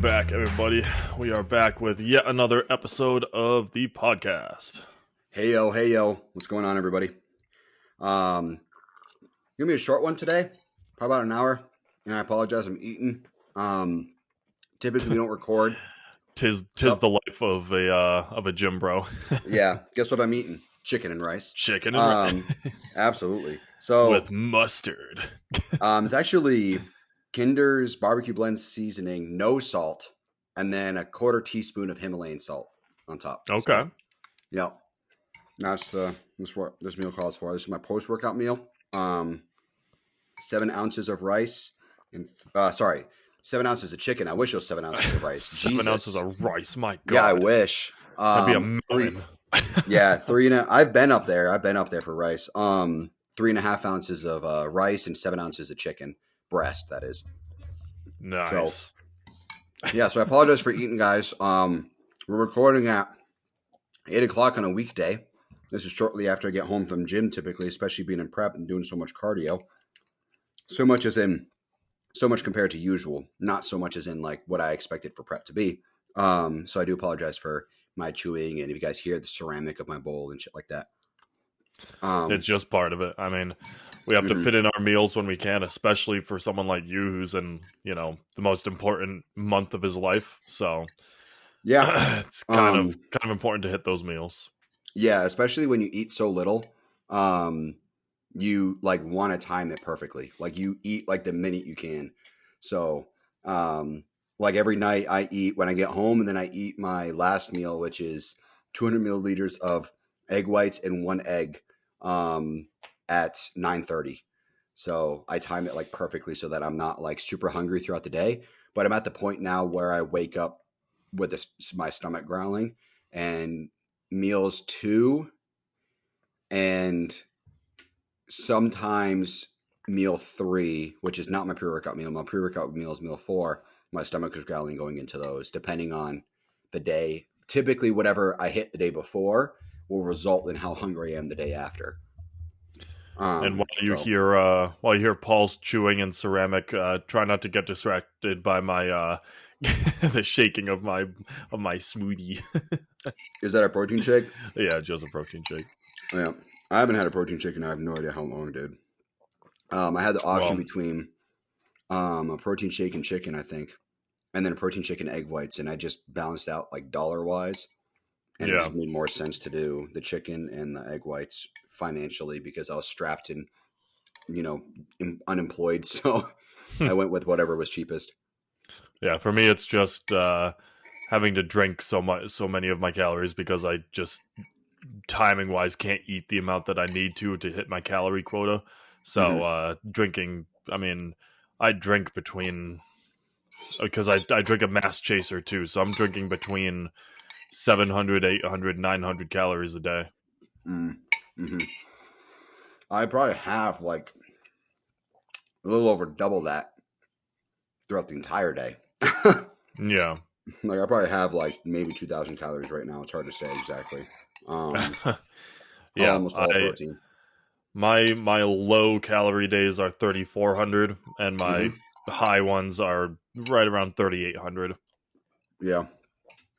Welcome back, everybody. We are back with yet another episode of the podcast. Hey yo, what's going on, everybody? Gonna be a short one today, probably about an hour. And I apologize, I'm eating. Typically we don't record. Tis the life of a gym bro. Yeah, guess what I'm eating? Chicken and rice. Chicken and rice. Absolutely. So with mustard. It's actually Kinder's barbecue blend seasoning, no salt, and then a quarter teaspoon of Himalayan salt on top. Okay. So, yeah. That's what this meal calls for. This is my post-workout meal. 7 ounces of rice and 7 ounces of chicken. I wish it was 7 ounces of rice. 7 ounces of rice. My God. Yeah, I wish. That'd be a million. Yeah, 3.5. I've been up there for rice. 3.5 ounces of rice and 7 ounces of chicken breast. That is nice. So I apologize for eating, guys. We're recording at 8:00 on a weekday. This is shortly after I get home from gym, typically, especially being in prep and doing so much cardio. So much compared to usual, not so much as in like what I expected for prep to be. So I do apologize for my chewing, and if you guys hear the ceramic of my bowl and shit like that. It's just part of it. I mean, we have to fit in our meals when we can, especially for someone like you who's in, the most important month of his life. So yeah, it's kind of important to hit those meals. Yeah, especially when you eat so little. You like want to time it perfectly. Like you eat like the minute you can. So, like every night I eat when I get home, and then I eat my last meal, which is 200 milliliters of egg whites and 1 egg, at 9:30. So I time it like perfectly so that I'm not like super hungry throughout the day. But I'm at the point now where I wake up with my stomach growling, and meals 2 and sometimes meal 3, which is not my pre-workout meal. My pre-workout meal is meal 4. My stomach is growling going into those, depending on the day. Typically, whatever I hit the day before will result in how hungry I am the day after. And while you hear Paul's chewing and ceramic, try not to get distracted by my the shaking of my smoothie. Is that a protein shake? Yeah, just a protein shake. Yeah, I haven't had a protein shake, and I have no idea how long, dude. I had the option between a protein shake and chicken, I think, and then a protein shake and egg whites, and I just balanced out like dollar wise, and it just made more sense to do the chicken and the egg whites financially because I was strapped and unemployed, so I went with whatever was cheapest. Yeah, for me, it's just having to drink so many of my calories because I just timing wise can't eat the amount that I need to hit my calorie quota. So drinking, I mean, I drink between, because I drink a mass chaser too, so I'm drinking between 700, 800, 900 calories a day. I probably have like a little over double that throughout the entire day. Yeah. Like I probably have like maybe 2,000 calories right now. It's hard to say exactly. Yeah, almost all protein. My low calorie days are 3,400, and my high ones are right around 3,800. Yeah,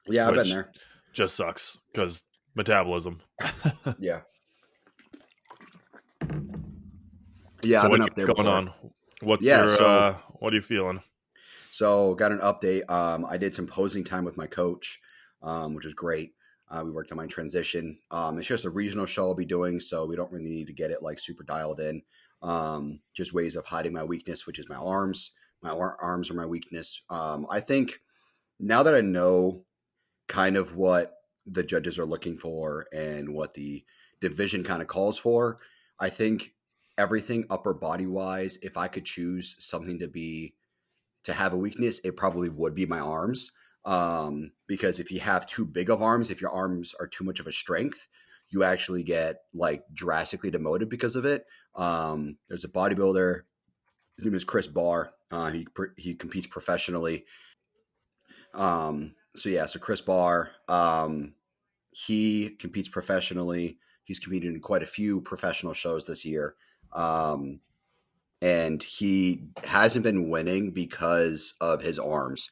I've been there. Just sucks because metabolism. Yeah. So what are you going on? What's what are you feeling? So got an update. I did some posing time with my coach, which was great. We worked on my transition. It's just a regional show I'll be doing, so we don't really need to get it like super dialed in. Just ways of hiding my weakness, which is my arms. My arms are my weakness. I think now that I know kind of what the judges are looking for and what the division kind of calls for, I think everything upper body wise, if I could choose something to have a weakness, it probably would be my arms. Because if you have too big of arms, if your arms are too much of a strength, you actually get like drastically demoted because of it. There's a bodybuilder. His name is Chris Barr. He competes professionally. So Chris Barr, he competes professionally. He's competed in quite a few professional shows this year. And he hasn't been winning because of his arms.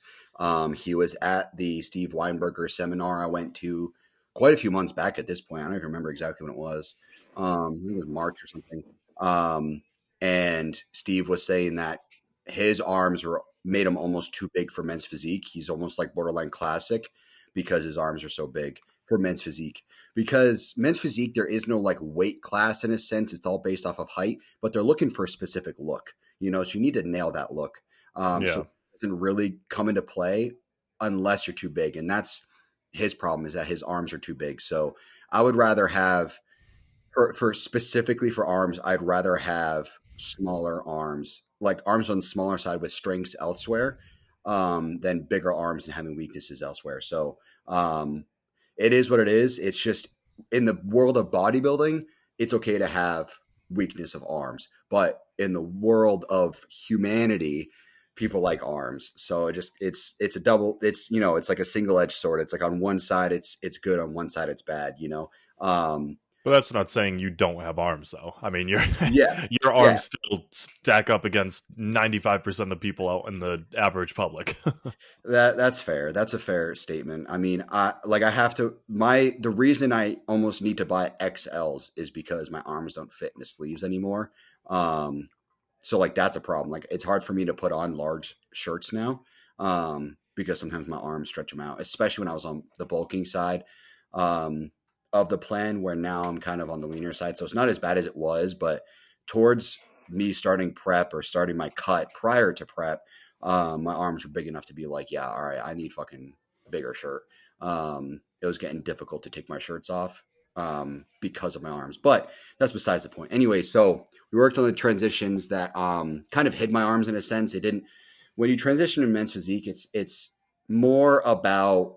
He was at the Steve Weinberger seminar I went to quite a few months back at this point. I don't even remember exactly when it was. I think it was March or something. And Steve was saying that his arms were made him almost too big for men's physique. He's almost like borderline classic because his arms are so big for men's physique. Because men's physique, there is no like weight class in a sense. It's all based off of height, but they're looking for a specific look, so you need to nail that look. So Yeah. it doesn't really come into play unless you're too big. And that's his problem, is that his arms are too big. So I would rather have for specifically for arms, I'd rather have smaller arms, like arms on the smaller side with strengths elsewhere, than bigger arms and having weaknesses elsewhere. So it is what it is. It's just in the world of bodybuilding, it's okay to have weakness of arms, but in the world of humanity, people like arms. So it's a double. It's like a single edged sword. It's like on one side it's good, on one side it's bad. But that's not saying you don't have arms, though. I mean, your Yeah, your yeah. arms still stack up against 95% of the people out in the average public. That's fair. That's a fair statement. I mean, I have to the reason I almost need to buy XLs is because my arms don't fit in the sleeves anymore. Um, so like that's a problem. Like it's hard for me to put on large shirts now, because sometimes my arms stretch them out, especially when I was on the bulking side, um, of the plan, where now I'm kind of on the leaner side. So it's not as bad as it was, but towards me starting prep or starting my cut prior to prep, my arms were big enough to be like, yeah, all right, I need fucking bigger shirt. It was getting difficult to take my shirts off, because of my arms, but that's besides the point. Anyway, so we worked on the transitions that kind of hid my arms in a sense. It didn't. When you transition to men's physique, it's more about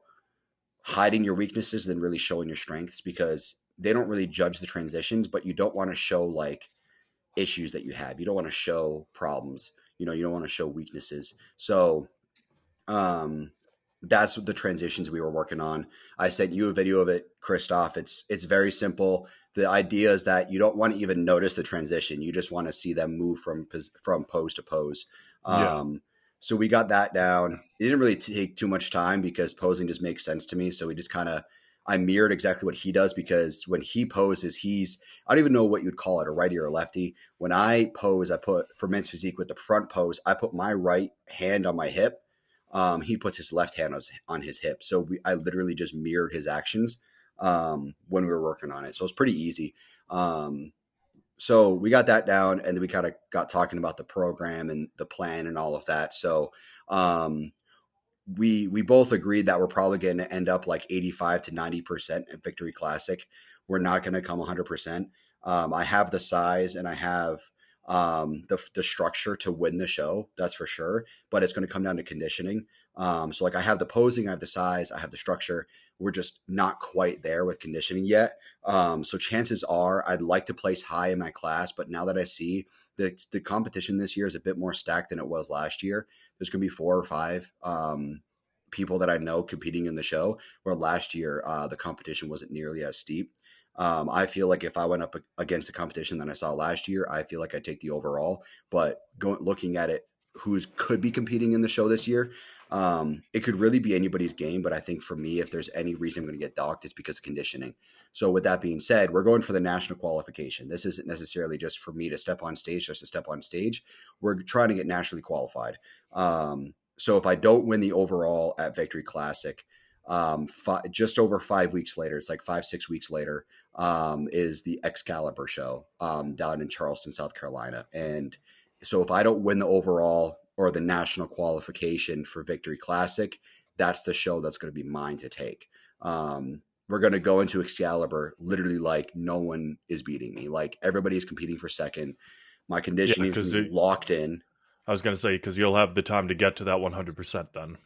hiding your weaknesses than really showing your strengths, because they don't really judge the transitions, but you don't want to show like issues that you have. You don't want to show problems. You don't want to show weaknesses. So um, that's the transitions we were working on. I sent you a video of it, Christoph. It's very simple. The idea is that you don't want to even notice the transition. You just want to see them move from pose to pose. Yeah. So we got that down. It didn't really take too much time because posing just makes sense to me. So we just kind of I mirrored exactly what he does, because when he poses, I don't even know what you'd call it, a righty or a lefty. When I pose, I put for men's physique with the front pose, I put my right hand on my hip. He puts his left hand on his hip. So I literally just mirrored his actions, when we were working on it. So it's pretty easy. So we got that down, and then we kind of got talking about the program and the plan and all of that. So um, we both agreed that we're probably going to end up like 85 to 90% at Victory Classic. We're not going to come 100%. I have the size and I have the structure to win the show, that's for sure, but it's going to come down to conditioning. So like I have the posing, I have the size, I have the structure. We're just not quite there with conditioning yet. So chances are I'd like to place high in my class, but now that I see the competition this year is a bit more stacked than it was last year, there's going to be 4 or 5 people that I know competing in the show, where last year the competition wasn't nearly as steep. I feel like if I went up against the competition that I saw last year, I feel like I'd take the overall. But looking at it, who's could be competing in the show this year, it could really be anybody's game. But I think for me, if there's any reason I'm going to get docked, it's because of conditioning. So with that being said, we're going for the national qualification. This isn't necessarily just for me to step on stage, just to step on stage. We're trying to get nationally qualified. So if I don't win the overall at Victory Classic, just over 5 weeks later, it's like 5, 6 weeks later, is the Excalibur show down in Charleston, South Carolina. And so if I don't win the overall or the national qualification for Victory Classic, that's the show that's going to be mine to take. We're going to go into Excalibur literally like no one is beating me. Like everybody's competing for second. My Yeah, conditioning is going because to be locked in. I was going to say, because you'll have the time to get to that 100% then.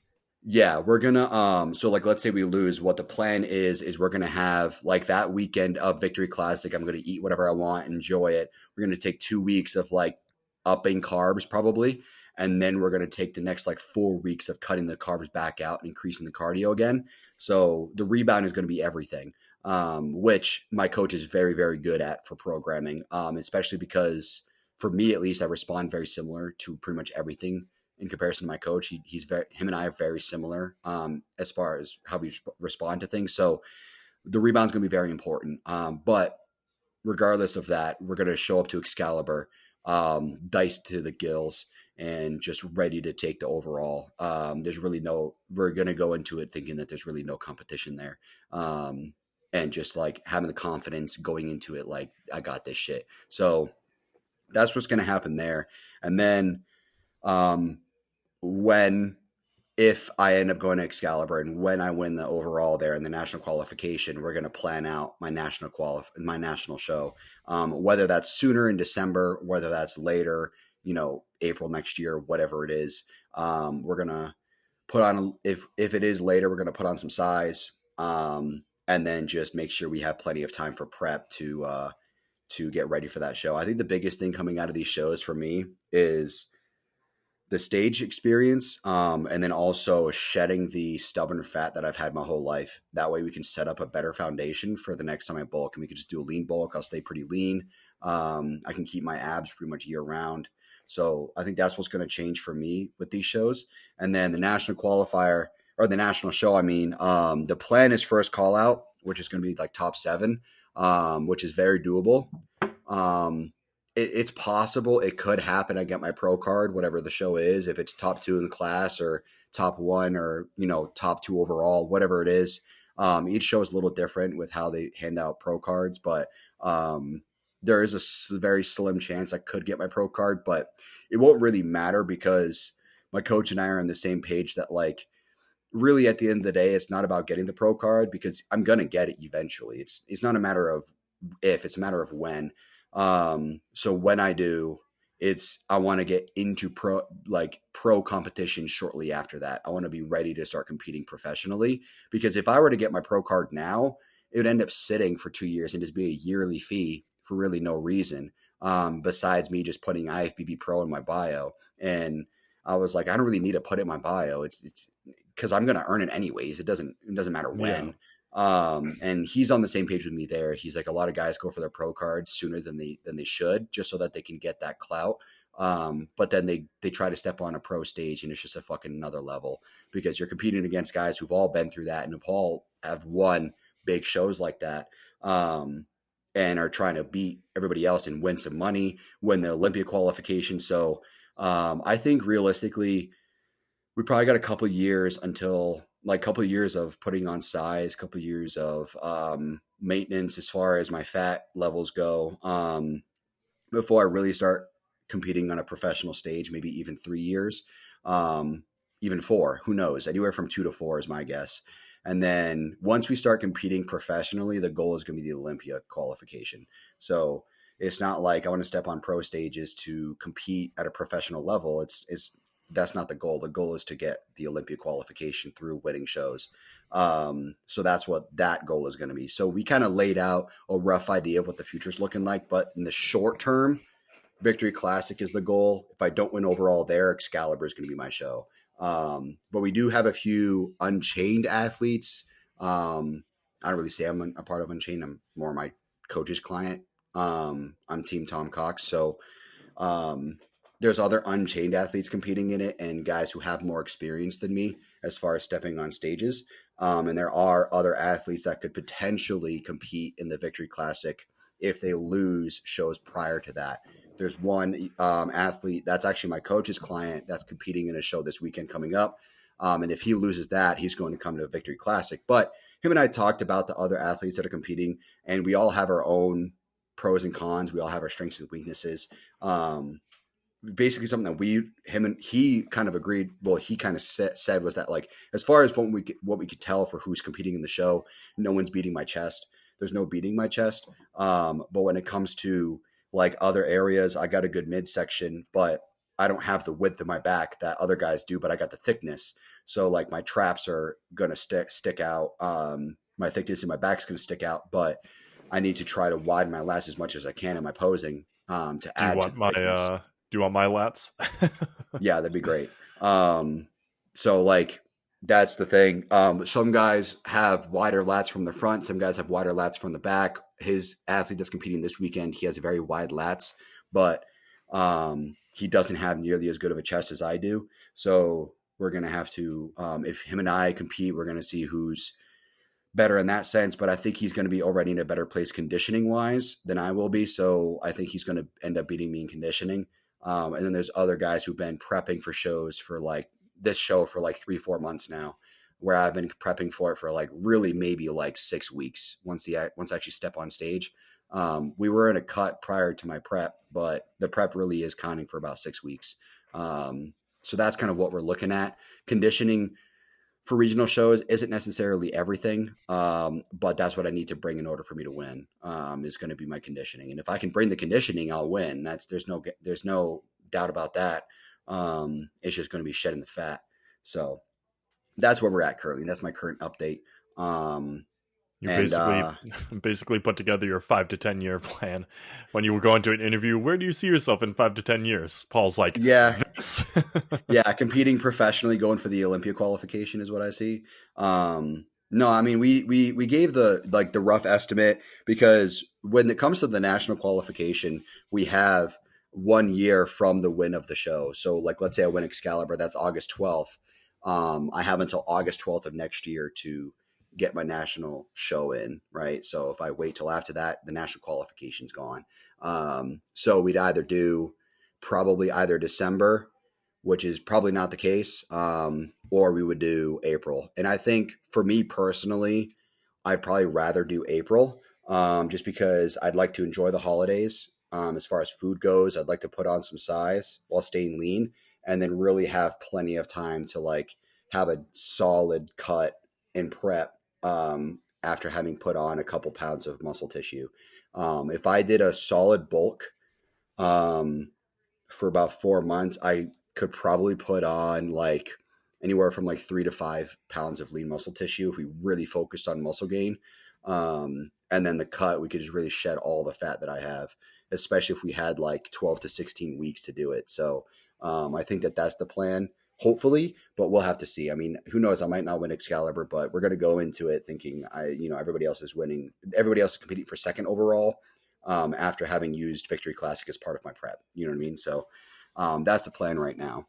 Yeah, we're gonna so like let's say we lose, what the plan is we're gonna have like that weekend of Victory Classic, I'm gonna eat whatever I want, enjoy it. We're gonna take 2 weeks of like upping carbs probably, and then we're gonna take the next like 4 weeks of cutting the carbs back out and increasing the cardio again. So the rebound is gonna be everything. Which my coach is very, very good at for programming, especially because for me at least, I respond very similar to pretty much everything in comparison to my coach. Him and I are very similar as far as how we respond to things. So the rebound's going to be very important. But regardless of that, we're going to show up to Excalibur, diced to the gills, and just ready to take the overall. We're going to go into it thinking that there's really no competition there. And just like having the confidence going into it, like, I got this shit. So that's what's going to happen there. And then um, when if I end up going to Excalibur and when I win the overall there in the national qualification, we're going to plan out my my national show. Whether that's sooner in December, whether that's later, April next year, whatever it is, we're going to put on, if it is later, we're going to put on some size, and then just make sure we have plenty of time for prep to get ready for that show. I think the biggest thing coming out of these shows for me is the stage experience, and then also shedding the stubborn fat that I've had my whole life. That way we can set up a better foundation for the next time I bulk, and we can just do a lean bulk. I'll stay pretty lean. I can keep my abs pretty much year round. So I think that's what's going to change for me with these shows. And then the national qualifier, or the national show, the plan is first call out, which is going to be like top 7, which is very doable. It's possible it could happen. I get my pro card, whatever the show is, if it's top 2 in the class or top 1 or, top 2 overall, whatever it is. Each show is a little different with how they hand out pro cards, but there is a very slim chance I could get my pro card, but it won't really matter because my coach and I are on the same page that, like, really at the end of the day, it's not about getting the pro card because I'm going to get it eventually. It's not a matter of if, it's a matter of when. So when I do, I want to get into pro competition shortly after that. I want to be ready to start competing professionally, because if I were to get my pro card now, it would end up sitting for 2 years and just be a yearly fee for really no reason. Besides me just putting IFBB pro in my bio. And I was like, I don't really need to put it in my bio. It's because I'm going to earn it anyways. It doesn't matter when. And he's on the same page with me there. He's like, a lot of guys go for their pro cards sooner than they should, just so that they can get that clout. But then they try to step on a pro stage and it's just a fucking another level, because you're competing against guys who've all been through that and have won big shows like that. And are trying to beat everybody else and win some money, win the Olympia qualification. So I think realistically, we probably got a couple years of putting on size, couple years of maintenance as far as my fat levels go, before I really start competing on a professional stage. Maybe even 3 years, even 4. Who knows? Anywhere from 2 to 4 is my guess. And then once we start competing professionally, the goal is going to be the Olympia qualification. So it's not like I want to step on pro stages to compete at a professional level. That's not the goal. The goal is to get the Olympia qualification through winning shows. So that's what that goal is going to be. So we kind of laid out a rough idea of what the future's looking like, but in the short term, Victory Classic is the goal. If I don't win overall there, Excalibur is going to be my show. But we do have a few Unchained athletes. I don't really say I'm a part of Unchained. I'm more my coach's client. I'm Team Tom Cox. So there's other Unchained athletes competing in it, and guys who have more experience than me as far as stepping on stages. And there are other athletes that could potentially compete in the Victory Classic if they lose shows prior to that. There's one athlete that's actually my coach's client that's competing in a show this weekend coming up. And if he loses that, he's going to come to a Victory Classic. But him and I talked about the other athletes that are competing, and we all have our own pros and cons. We all have our strengths and weaknesses. Basically something that he kind of agreed. Well, he kind of said was that, like, as far as what we could tell for who's competing in the show, no one's beating my chest. There's no beating my chest. But when it comes to like other areas, I got a good midsection, but I don't have the width of my back that other guys do, but I got the thickness. So like my traps are going to stick out. My thickness in my back's going to stick out, but I need to try to widen my lats as much as I can in my posing to add to the thickness. Do you want my lats? Yeah, that'd be great. So like that's the thing. Some guys have wider lats from the front. Some guys have wider lats from the back. His athlete that's competing this weekend, he has very wide lats, but he doesn't have nearly as good of a chest as I do. So we're going to have to, if him and I compete, we're going to see who's better in that sense. But I think he's going to be already in a better place conditioning wise than I will be. So I think he's going to end up beating me in conditioning. And then there's other guys who've been prepping for shows for like this show for like 3-4 months now, where I've been prepping for it for like really maybe like 6 weeks once I actually step on stage. We were in a cut prior to my prep, but the prep really is counting for about 6 weeks. So that's kind of what we're looking at. Conditioning for regional shows isn't necessarily everything, but that's what I need to bring in order for me to win. Is going to be my conditioning, and if I can bring the conditioning, I'll win. There's no doubt about that. It's just going to be shedding the fat. So that's where we're at currently. That's my current update. You And basically put together your 5 to 10 year plan. When you were going to an interview, where do you see yourself in 5 to 10 years? Paul's like, yeah, this. yeah, competing professionally, going for the Olympia qualification is what I see. No, I mean we gave the rough estimate, because when it comes to the national qualification, we have 1 year from the win of the show. So like let's say I win Excalibur, that's August 12th. I have until August 12th of next year to get my national show in, right? So if I wait till after that, the national qualification's gone. So we'd either do probably either December, which is probably not the case, or we would do April. And I think for me personally, I'd probably rather do April, just because I'd like to enjoy the holidays. As far as food goes, I'd like to put on some size while staying lean, and then really have plenty of time to like have a solid cut and prep, after having put on a couple pounds of muscle tissue. If I did a solid bulk, um, for about 4 months, I could probably put on like anywhere from like 3 to 5 pounds of lean muscle tissue if we really focused on muscle gain. And then the cut, we could just really shed all the fat that I have, especially if we had like 12 to 16 weeks to do it. So I think that that's the plan, hopefully, but we'll have to see. I mean, who knows? I might not win Excalibur, but we're going to go into it thinking everybody else is winning. Everybody else is competing for second overall, after having used Victory Classic as part of my prep. You know what I mean? So that's the plan right now.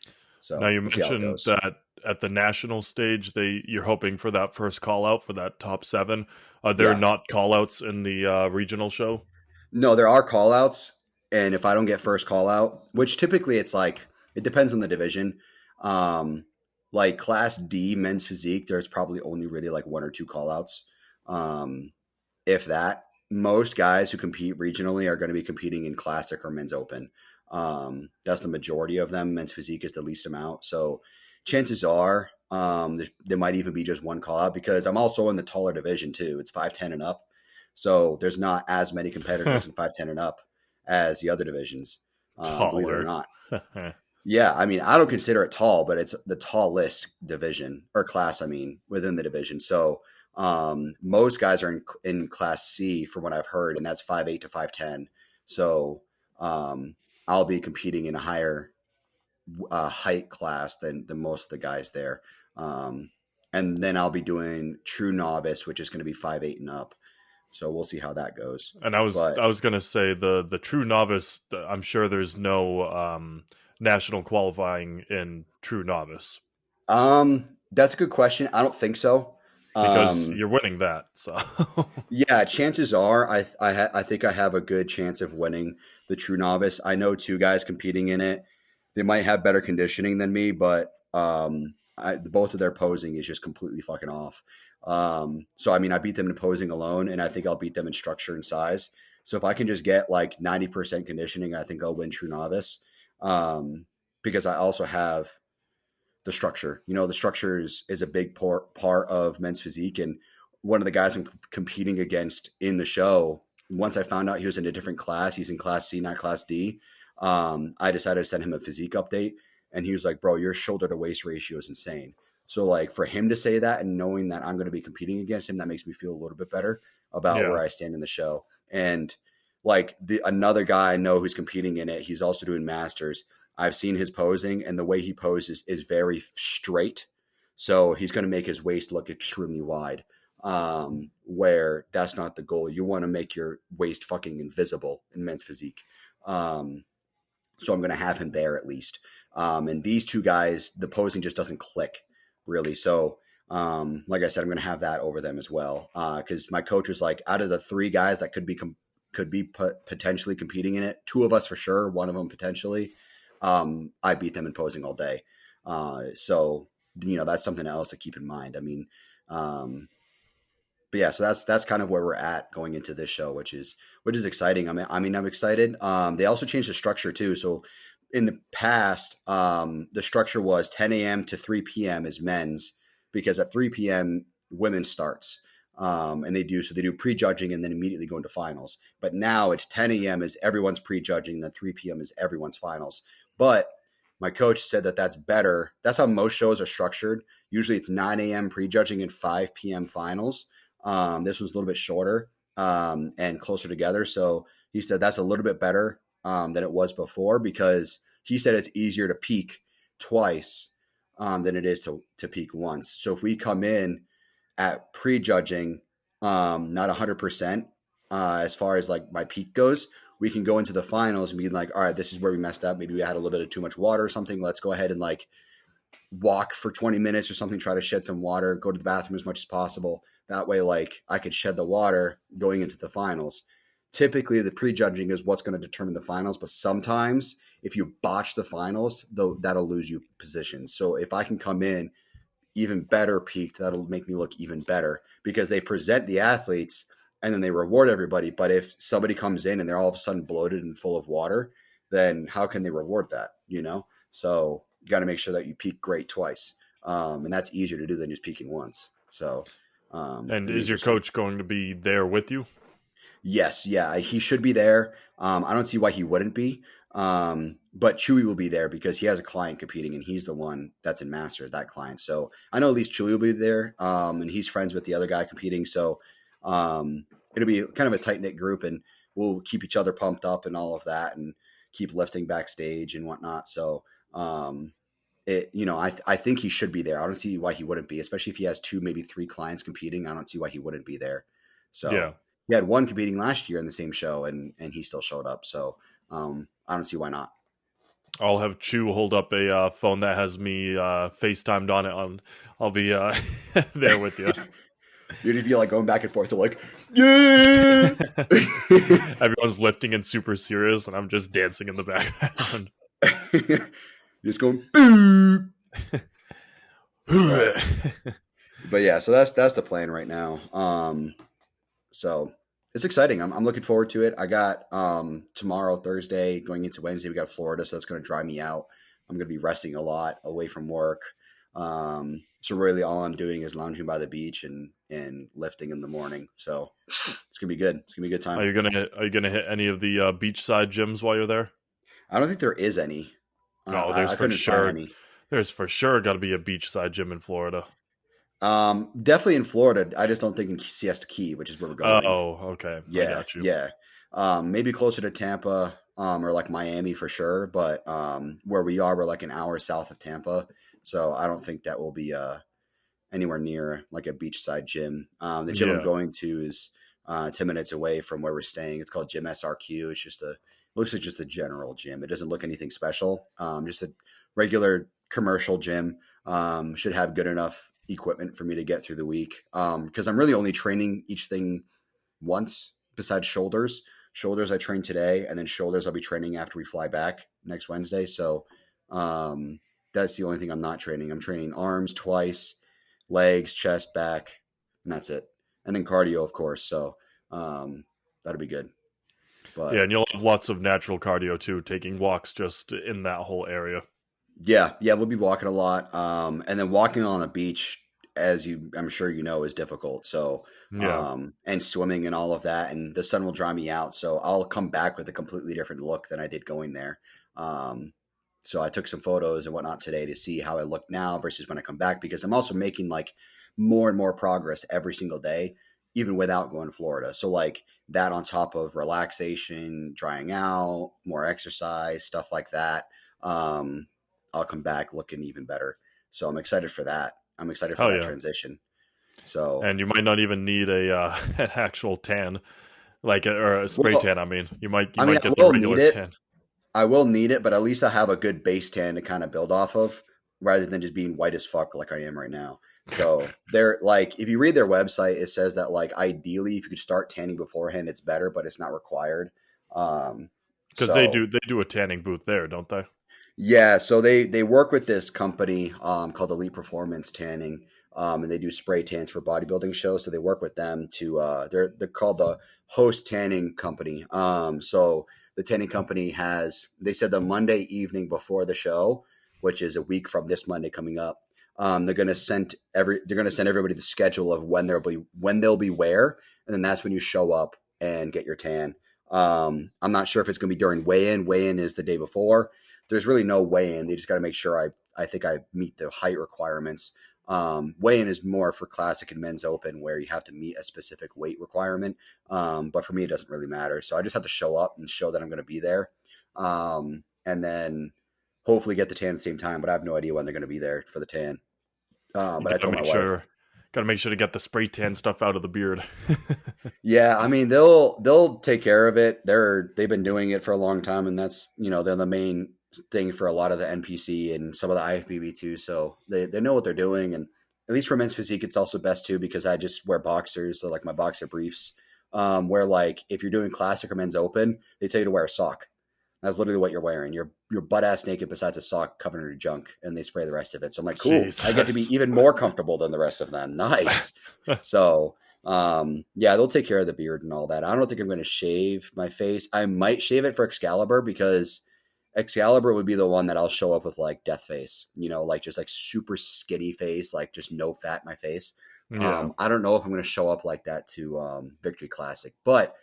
Now So you we'll see how it mentioned goes. that at the national stage, you're hoping for that first call out for that top 7. Are there Yeah. not call outs in the regional show? No, there are call outs. And if I don't get first call out, which typically it's like, it depends on the division. Um, like class D men's physique, there's probably only really like one or two call outs. If that. Most guys who compete regionally are going to be competing in classic or men's open. That's the majority of them. Men's physique is the least amount. So chances are, there might even be just one call out, because I'm also in the taller division too. It's 5'10" and up. So there's not as many competitors in 5'10" and up as the other divisions, believe it or Taller. not. Yeah, I mean, I don't consider it tall, but it's the tallest division or class, I mean, within the division. So most guys are in class C from what I've heard, and that's 5'8" to 5'10". So I'll be competing in a higher height class than most of the guys there. Um, and then I'll be doing true novice, which is going to be 5'8" and up. So we'll see how that goes. And But I was gonna say the true novice. I'm sure there's no national qualifying in true novice that's a good question. I don't think so. because Um, you're winning that. So Yeah, chances are I think I have a good chance of winning the true novice. I know two guys competing in it. They might have better conditioning than me, but both of their posing is just completely fucking off. So I mean, I beat them in posing alone, and I think I'll beat them in structure and size. So if I can just get like 90% conditioning, I think I'll win true novice. Um, because I also have the structure. The structure is a big part of men's physique. And one of the guys I'm competing against in the show, once I found out he was in a different class, he's in class C, not class D. I decided to send him a physique update, and he was like, "Bro, your shoulder to waist ratio is insane." So like for him to say that, and knowing that I'm going to be competing against him, that makes me feel a little bit better about yeah, where I stand in the show. And like the another guy I know who's competing in it, he's also doing masters. I've seen his posing, and the way he poses is very straight. So he's going to make his waist look extremely wide, where that's not the goal. You want to make your waist fucking invisible in men's physique. Um, So I'm going to have him there at least. And these two guys, the posing just doesn't click really. So, like I said, I'm going to have that over them as well. Because my coach was like, out of the three guys that could be potentially competing in it, two of us for sure, one of them potentially, I beat them in posing all day. So that's something else to keep in mind. I mean, but yeah, so that's kind of where we're at going into this show, which is exciting. I'm excited. They also changed the structure too. So in the past, the structure was 10 a.m. to 3 p.m. is men's, because at 3 p.m. women starts. And they do prejudging and then immediately go into finals. But now it's 10 a.m. is everyone's prejudging, then 3 p.m. is everyone's finals. But my coach said that that's better. That's how most shows are structured. Usually it's 9 a.m. prejudging and 5 p.m. finals. This was a little bit shorter and closer together. So he said that's a little bit better than it was before, because he said it's easier to peak twice than it is to peak once. So if we come in at prejudging not 100% as far as like my peak goes, we can go into the finals and be like, all right, this is where we messed up. Maybe we had a little bit of too much water or something. Let's go ahead and like walk for 20 minutes or something, try to shed some water, go to the bathroom as much as possible. That way, like I could shed the water going into the finals. Typically, the prejudging is what's going to determine the finals, but sometimes if you botch the finals, though, that'll lose you positions. So if I can come in even better peaked, that'll make me look even better, because they present the athletes and then they reward everybody. But if somebody comes in and they're all of a sudden bloated and full of water, then how can they reward that? So you got to make sure that you peak great twice. And that's easier to do than just peaking once. So And it'll be is your interesting. coach going to be there with you? Yes, yeah, he should be there. I don't see why he wouldn't be. But Chewy will be there because he has a client competing, and he's the one that's in Masters, that client. So I know at least Chewy will be there, and he's friends with the other guy competing. So it'll be kind of a tight knit group, and we'll keep each other pumped up and all of that, and keep lifting backstage and whatnot. So I think he should be there. I don't see why he wouldn't be, especially if he has two, maybe three clients competing. I don't see why he wouldn't be there. Yeah. So he had one competing last year in the same show, and he still showed up. So I don't see why not. I'll have Chew hold up a phone that has me FaceTimed on it. I'll be there with you. You'd be like going back and forth, so like, yeah. Everyone's lifting and super serious, and I'm just dancing in the background. You're just going, boop. But yeah, so that's the plan right now. So it's exciting. I'm looking forward to it. I got tomorrow, Thursday, going into Wednesday, we got Florida, so that's going to dry me out. I'm going to be resting a lot away from work. So really all I'm doing is lounging by the beach and lifting in the morning. So it's going to be good. It's going to be a good time. Are you gonna hit any of the beachside gyms while you're there? I don't think there is any. Oh, I couldn't find any. there's for sure got to be a beachside gym in Florida. Definitely in Florida. I just don't think in Siesta Key, which is where we're going. Oh, okay, I Yeah, got you. yeah. Maybe closer to Tampa, or like Miami for sure. But where we are, we're like an hour south of Tampa, so I don't think that will be anywhere near like a beachside gym. The gym I'm Yeah, going to is 10 minutes away from where we're staying. It's called Gym SRQ. It's just looks like just a general gym. It doesn't look anything special. Just a regular commercial gym. Should have good enough equipment for me to get through the week. Because I'm really only training each thing once besides shoulders. Shoulders I train today, and then shoulders I'll be training after we fly back next Wednesday. So that's the only thing I'm not training. I'm training arms twice, legs, chest, back, and that's it. And then cardio, of course. So that'll be good. yeah, But and you'll have lots of natural cardio too, taking walks just in that whole area. yeah, we'll be walking a lot. And then walking on the beach, as I'm sure you know, is difficult. So, Yeah, and swimming and all of that, and the sun will dry me out. So I'll come back with a completely different look than I did going there. Um, so I took some photos and whatnot today to see how I look now versus when I come back, because I'm also making like more and more progress every single day, even without going to Florida. So like that on top of relaxation, drying out, more exercise, stuff like that. Um, I'll come back looking even better. So I'm excited for that. I'm excited for hell that yeah. transition. So, And you might not even need a an actual tan, or a spray well, tan. I mean, you might I get mean, I the will need regular it. tan. I will need it, but at least I have a good base tan to kind of build off of, rather than just being white as fuck like I am right now. So they're like, if you read their website, it says that like ideally, if you could start tanning beforehand, it's better, but it's not required. Um, Because they so do a tanning booth there, don't they? yeah, so they work with this company called Elite Performance Tanning, and they do spray tans for bodybuilding shows. So they work with them to they're called the Host Tanning Company. So the tanning company has, they said, the Monday evening before the show, which is a week from this Monday coming up. They're gonna send everybody the schedule of when they'll be where, and then that's when you show up and get your tan. I'm not sure if it's gonna be during weigh-in. Weigh-in is the day before. There's really no weigh-in. They just got to make sure I think I meet the height requirements. Weigh-in is more for classic and men's open, where you have to meet a specific weight requirement. But for me, it doesn't really matter. So I just have to show up and show that I'm going to be there, and then hopefully get the tan at the same time. But I have no idea when they're going to be there for the tan. You But I gotta told my make wife. sure, to get the spray tan stuff out of the beard. Yeah, I mean they'll take care of it. They've been doing it for a long time, and that's, they're the main thing for a lot of the NPC and some of the IFBB too. So they know what they're doing, and at least for men's physique, it's also best too because I just wear boxers, so like my boxer briefs. Where like if you're doing classic or men's open, they tell you to wear a sock. That's literally what you're wearing. You're butt ass naked besides a sock covered in your junk, and they spray the rest of it. So I'm like, cool. I get to be Jesus. even more comfortable than the rest of them. Nice. So yeah, they'll take care of the beard and all that. I don't think I'm going to shave my face. I might shave it for Excalibur because Excalibur would be the one that I'll show up with like death face, like just like super skinny face, like just no fat in my face. Yeah, I don't know if I'm going to show up like that to Victory Classic, but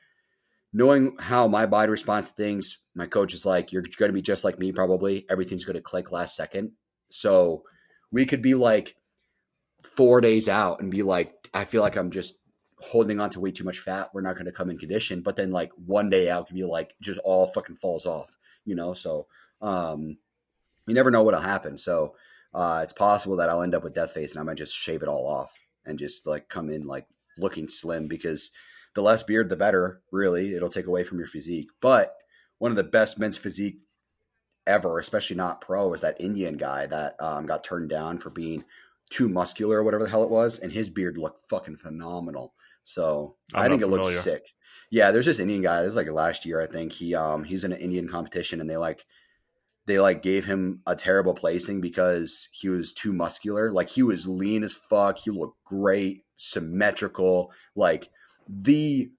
knowing how my body responds to things, my coach is like, you're going to be just like me, probably. Everything's going to click last second. So we could be like 4 days out and be like, I feel like I'm just holding on to way too much fat. We're not going to come in condition. But then like one day out could be like just all fucking falls off. So um, you never know what'll happen. So it's possible that I'll end up with death face and I might just shave it all off and just like come in like looking slim, because the less beard, the better, really. It'll take away from your physique. But one of the best men's physique ever, especially not pro, is that Indian guy that got turned down for being too muscular or whatever the hell it was, and his beard looked fucking phenomenal. So I'm I think not it looks familiar. sick. Yeah, there's this Indian guy. This is like last year, I think. He's in an Indian competition, and they gave him a terrible placing because he was too muscular. Like he was lean as fuck. He looked great, symmetrical, like the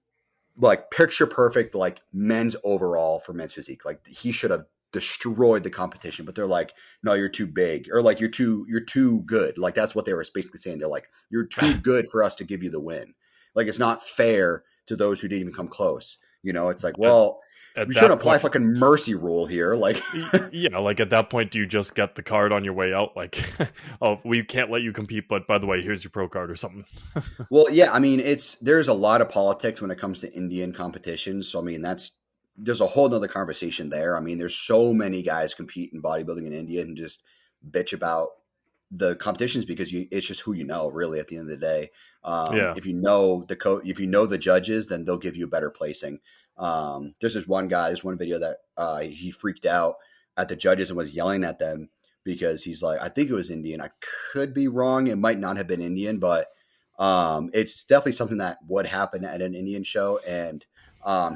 like picture perfect like men's overall for men's physique. Like he should have destroyed the competition, but they're like, no, you're too big, or like you're too good. Like that's what they were basically saying. They're like, you're too good for us to give you the win. Like it's not fair to those who didn't even come close. It's like, at, well, at we shouldn't that apply point, fucking mercy rule here. Like, yeah, like at that point, do you just get the card on your way out? Like, oh, we can't let you compete, but by the way, here's your pro card or something. well, yeah, I mean, there's a lot of politics when it comes to Indian competitions. So I mean, there's a whole nother conversation there. I mean, there's so many guys compete in bodybuilding in India and just bitch about the competitions because it's just who you know, really, at the end of the day. Yeah, If you know if you know the judges, then they'll give you a better placing. There's this one guy, there's one video that he freaked out at the judges and was yelling at them because he's like, I think it was Indian. I could be wrong. It might not have been Indian, but it's definitely something that would happen at an Indian show. And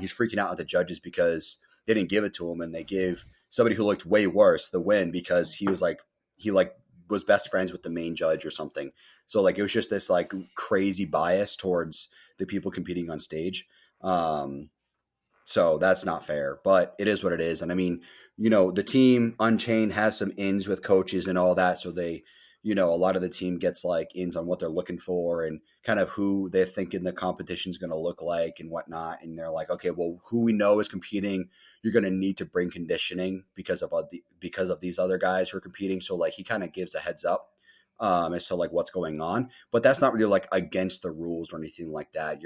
he's freaking out at the judges because they didn't give it to him, and they gave somebody who looked way worse the win because he was best friends with the main judge or something. So like it was just this like crazy bias towards the people competing on stage. Um, so that's not fair, but it is what it is. And I mean, the team Unchained has some ins with coaches and all that. So a lot of the team gets like ins on what they're looking for and kind of who they're thinking the competition is going to look like and whatnot. And they're like, okay, well, who we know is competing, you're going to need to bring conditioning because of these other guys who are competing. So like he kind of gives a heads up as to like what's going on, but that's not really like against the rules or anything like that.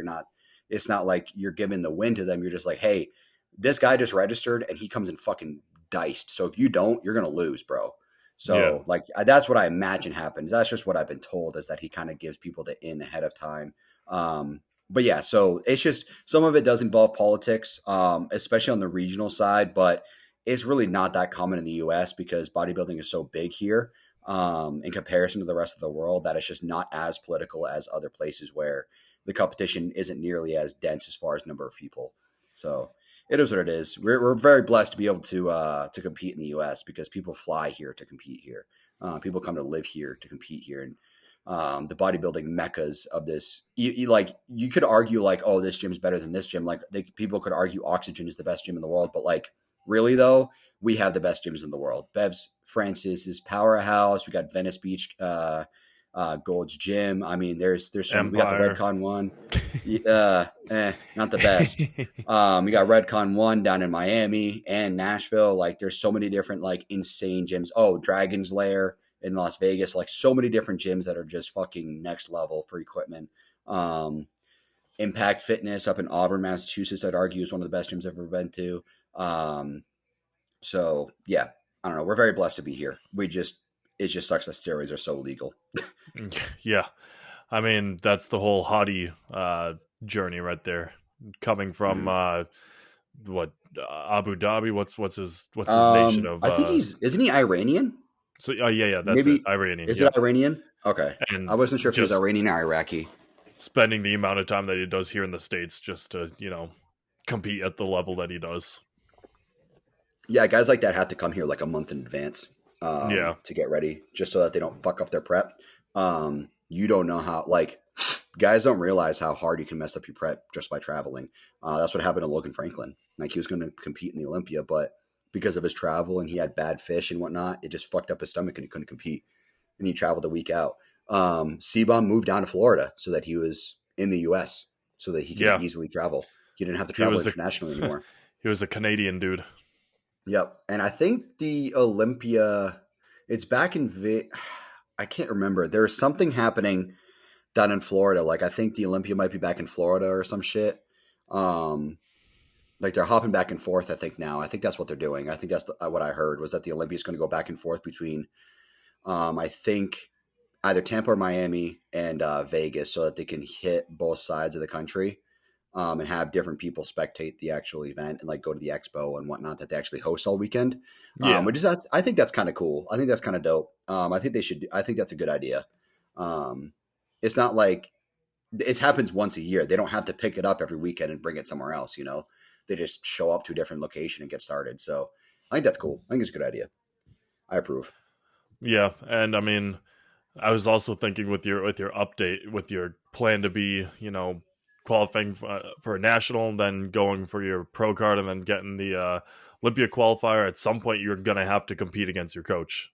It's not like you're giving the win to them. You're just like, hey, this guy just registered and he comes in fucking diced. So if you don't, you're gonna lose, bro. yeah, So like that's what I imagine happens. That's just what I've been told, is that he kind of gives people the in ahead of time. But yeah, so it's just some of it does involve politics, especially on the regional side. But it's really not that common in the US because bodybuilding is so big here in comparison to the rest of the world that it's just not as political as other places where the competition isn't nearly as dense as far as number of people. So it is what it is. We're very blessed to be able to compete in the US because people fly here to compete here. People come to live here to compete here. And the bodybuilding meccas of this. You could argue like, oh, this gym's better than this gym. Like people could argue Oxygen is the best gym in the world, but like really though, we have the best gyms in the world. Bev's Francis is powerhouse. We got Venice Beach, Gold's Gym. I mean, there's some. We got the Empire. Redcon one. Not the best. We got Redcon one down in Miami and Nashville. Like, there's so many different like insane gyms. Oh, Dragon's Lair in Las Vegas. Like, so many different gyms that are just fucking next level for equipment. Impact Fitness up in Auburn, Massachusetts, I'd argue is one of the best gyms I've ever been to. So yeah, I don't know. We're very blessed to be here. It just sucks that steroids are so illegal. Yeah. I mean, that's the whole hottie journey right there. Coming from Abu Dhabi? What's his nation of? I think isn't he Iranian? So yeah, that's it. Maybe Iranian. is Yeah, it Iranian? Okay, I and wasn't sure if he was just Iranian or Iraqi. spending the amount of time that he does here in the States just to compete at the level that he does. Yeah, guys like that have to come here like a month in advance Yeah, to get ready, just so that they don't fuck up their prep. You don't know how, like, guys don't realize how hard you can mess up your prep just by traveling. That's what happened to Logan Franklin. Like, he was going to compete in the Olympia, but because of his travel and he had bad fish and whatnot, it just fucked up his stomach and he couldn't compete. And he traveled a week out. C-Bomb moved down to Florida so that he was in the U.S. so that he could easily travel. He didn't have to he travel was internationally anymore. he was a Canadian dude. Yep. And I think the Olympia, it's back in, I can't remember. There's something happening down in Florida. Like, I think the Olympia might be back in Florida or some shit. Like, they're hopping back and forth, I think now. I think that's what they're doing. I think that's what I heard was that the Olympia is going to go back and forth between, I think, either Tampa or Miami and Vegas so that they can hit both sides of the country. And have different people spectate the actual event and like go to the expo and whatnot that they actually host all weekend. Yeah, Which is, I think that's kind of cool. I think that's kind of dope. I think I think that's a good idea. It's not like it happens once a year. They don't have to pick it up every weekend and bring it somewhere else. They just show up to a different location and get started. So I think that's cool. I think it's a good idea. I approve. yeah, and I mean, I was also thinking with your update, with your plan to be, qualifying for a national, and then going for your pro card, and then getting the Olympia qualifier. At some point, you're gonna have to compete against your coach.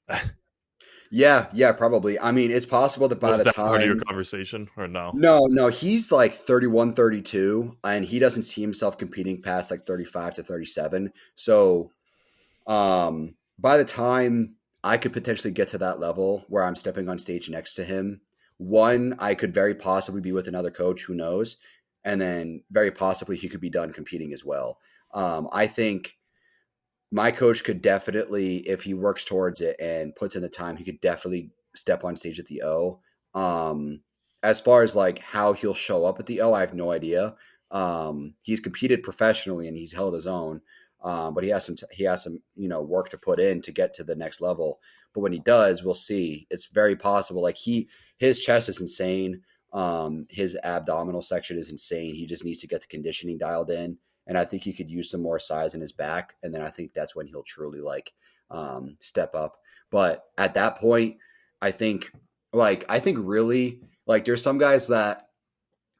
Yeah, probably. I mean, it's possible that by Was the that part of your time. conversation, or no? No, he's like 31, 32, and he doesn't see himself competing past like 35 to 37. So, by the time I could potentially get to that level where I'm stepping on stage next to him, one, I could very possibly be with another coach, who knows? And then very possibly he could be done competing as well. I think my coach could definitely, if he works towards it and puts in the time, he could definitely step on stage at the O. As far as like how he'll show up at the O, I have no idea. He's competed professionally and he's held his own, but he has some work to put in to get to the next level. But when he does, we'll see. It's very possible. Like his chest is insane. His abdominal section is insane. He just needs to get the conditioning dialed in. And I think he could use some more size in his back. And then I think that's when he'll truly step up. But at that point, I think really like there's some guys that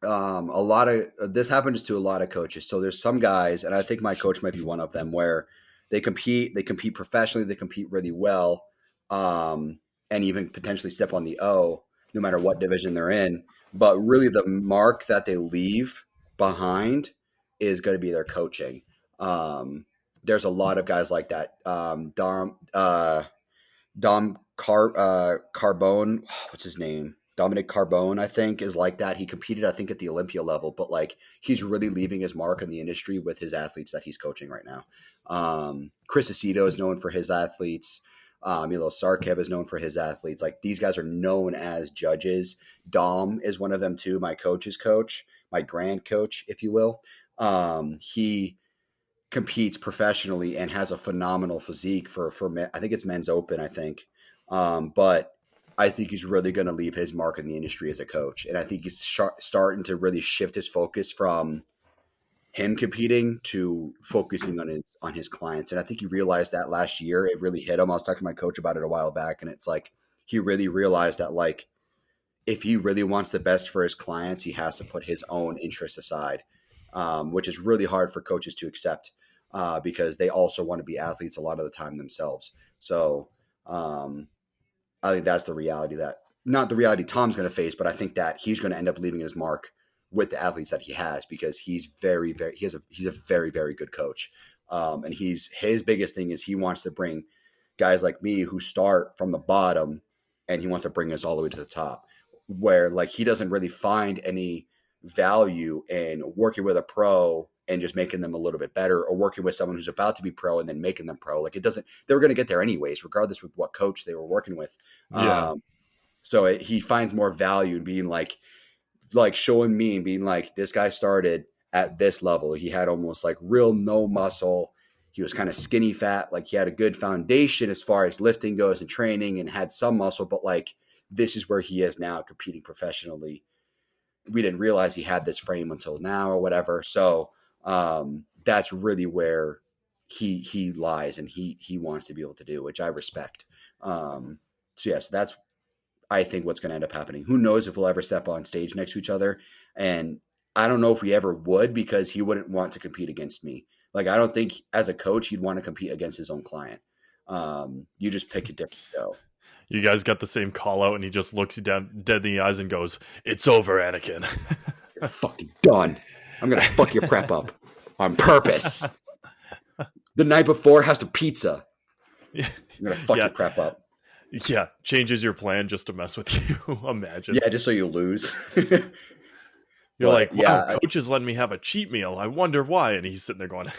a lot of this happens to a lot of coaches. So there's some guys, and I think my coach might be one of them, where they compete professionally, they compete really well, and even potentially step on the O, no matter what division they're in. But really, the mark that they leave behind is going to be their coaching. There's a lot of guys like that. Carbone, what's his name? Dominic Carbone, I think, is like that. He competed, I think, at the Olympia level, but like he's really leaving his mark in the industry with his athletes that he's coaching right now. Chris Aceto is known for his athletes. Milo Sarkev is known for his athletes. Like these guys are known as judges. Dom is one of them too. My coach's coach, my grand coach, if you will. He competes professionally and has a phenomenal physique for men. I think it's men's open, I think. But I think he's really going to leave his mark in the industry as a coach. And I think he's starting to really shift his focus from him competing to focusing on his clients. And I think he realized that last year. It really hit him. I was talking to my coach about it a while back, and it's like he really realized that, like, if he really wants the best for his clients, he has to put his own interests aside, which is really hard for coaches to accept because they also want to be athletes a lot of the time themselves. So I think that's the reality that not the reality Tom's going to face, but I think that he's going to end up leaving his mark with the athletes that he has because he's he's a very, very good coach. And his biggest thing is he wants to bring guys like me who start from the bottom and he wants to bring us all the way to the top where like he doesn't really find any value in working with a pro and just making them a little bit better or working with someone who's about to be pro and then making them pro. Like it doesn't, they were going to get there anyways, regardless of what coach they were working with. Yeah. He finds more value in being like showing me and being like, this guy started at this level. He had almost like real no muscle. He was kind of skinny fat. Like he had a good foundation as far as lifting goes and training and had some muscle, but like this is where he is now competing professionally. We didn't realize he had this frame until now or whatever. So that's really where he lies and he wants to be able to do, which I respect. So yes, that's I think what's going to end up happening. Who knows if we'll ever step on stage next to each other? And I don't know if we ever would because he wouldn't want to compete against me. Like I don't think as a coach he'd want to compete against his own client. You just pick a different show. You guys got the same call out, and he just looks you down dead in the eyes and goes, "It's over, Anakin." You're fucking done. I'm gonna fuck your prep up on purpose. The night before has to pizza. I'm gonna fuck your prep up. Yeah, changes your plan just to mess with you. Imagine. Yeah, just so you lose. You're like, wow, coach is letting me have a cheat meal. I wonder why. And he's sitting there going,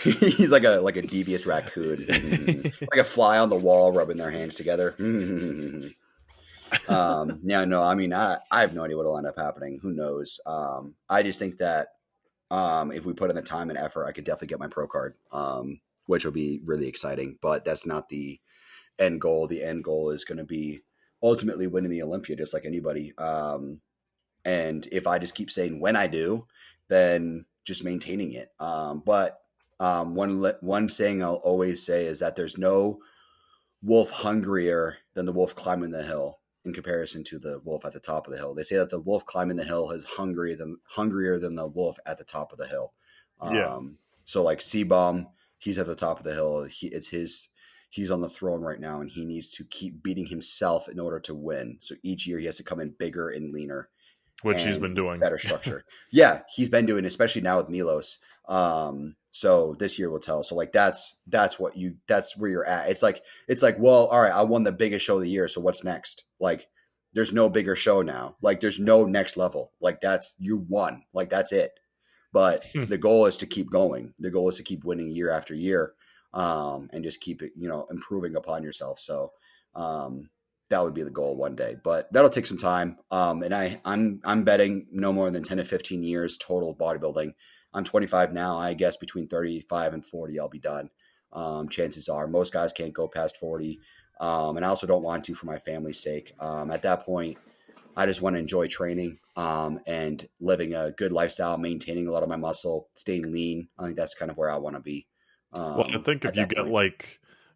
he's like a devious raccoon, like a fly on the wall, rubbing their hands together. Yeah, no, I mean, I have no idea what will end up happening. Who knows? I just think that if we put in the time and effort, I could definitely get my pro card, which will be really exciting. But that's not the end goal. The end goal is going to be ultimately winning the Olympia, just like anybody. And if I just keep saying when I do, then just maintaining it. But one saying I'll always say is that there's no wolf hungrier than the wolf climbing the hill in comparison to the wolf at the top of the hill. They say that the wolf climbing the hill is hungrier than the wolf at the top of the hill. So like C-Bomb, he's at the top of the hill. He's on the throne right now, and he needs to keep beating himself in order to win. So each year he has to come in bigger and leaner. Which he's been doing. Better structure. Yeah, he's been doing, especially now with Milos. So this year will tell. So like that's where you're at. It's like, well, all right, I won the biggest show of the year. So what's next? Like there's no bigger show now. Like there's no next level. Like you won. Like that's it. But the goal is to keep going. The goal is to keep winning year after year. And just keep it, improving upon yourself. So, that would be the goal one day, but that'll take some time. And I'm betting no more than 10 to 15 years total bodybuilding. I'm 25 now. I guess between 35 and 40, I'll be done. Chances are most guys can't go past 40. And I also don't want to for my family's sake. At that point, I just want to enjoy training, and living a good lifestyle, maintaining a lot of my muscle, staying lean. I think that's kind of where I want to be. Well, I think if you get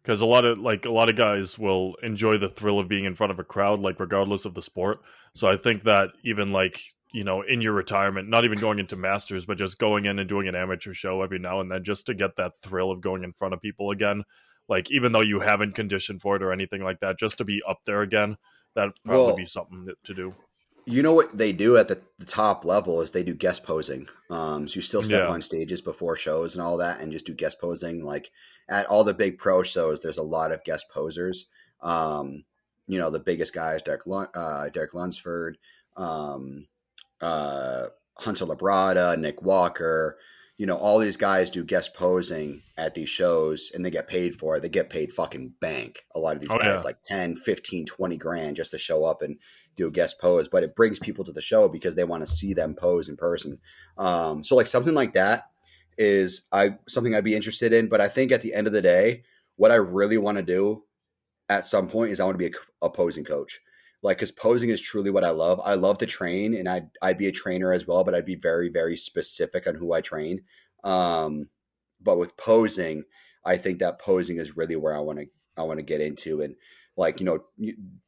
because a lot of guys will enjoy the thrill of being in front of a crowd, like regardless of the sport. So I think that even in your retirement, not even going into masters, but just going in and doing an amateur show every now and then, just to get that thrill of going in front of people again. Like even though you haven't conditioned for it or anything like that, just to be up there again, that'd probably be something to do. You know what they do at the top level is they do guest posing. So you still step on stages before shows and all that and just do guest posing. Like at all the big pro shows, there's a lot of guest posers. The biggest guys, Derek Lunsford, Hunter Labrada, Nick Walker, all these guys do guest posing at these shows and they get paid for it. They get paid fucking bank. A lot of these guys like 10, 15, 20 grand just to show up and do a guest pose, but it brings people to the show because they want to see them pose in person. So like something like that is I something I'd be interested in. But I think at the end of the day, what I really want to do at some point is I want to be a posing coach. Like, because posing is truly what I love. I love to train, and I'd be a trainer as well, but I'd be very, very specific on who I train. Um, but with posing, I think that posing is really where I want to get into. And like,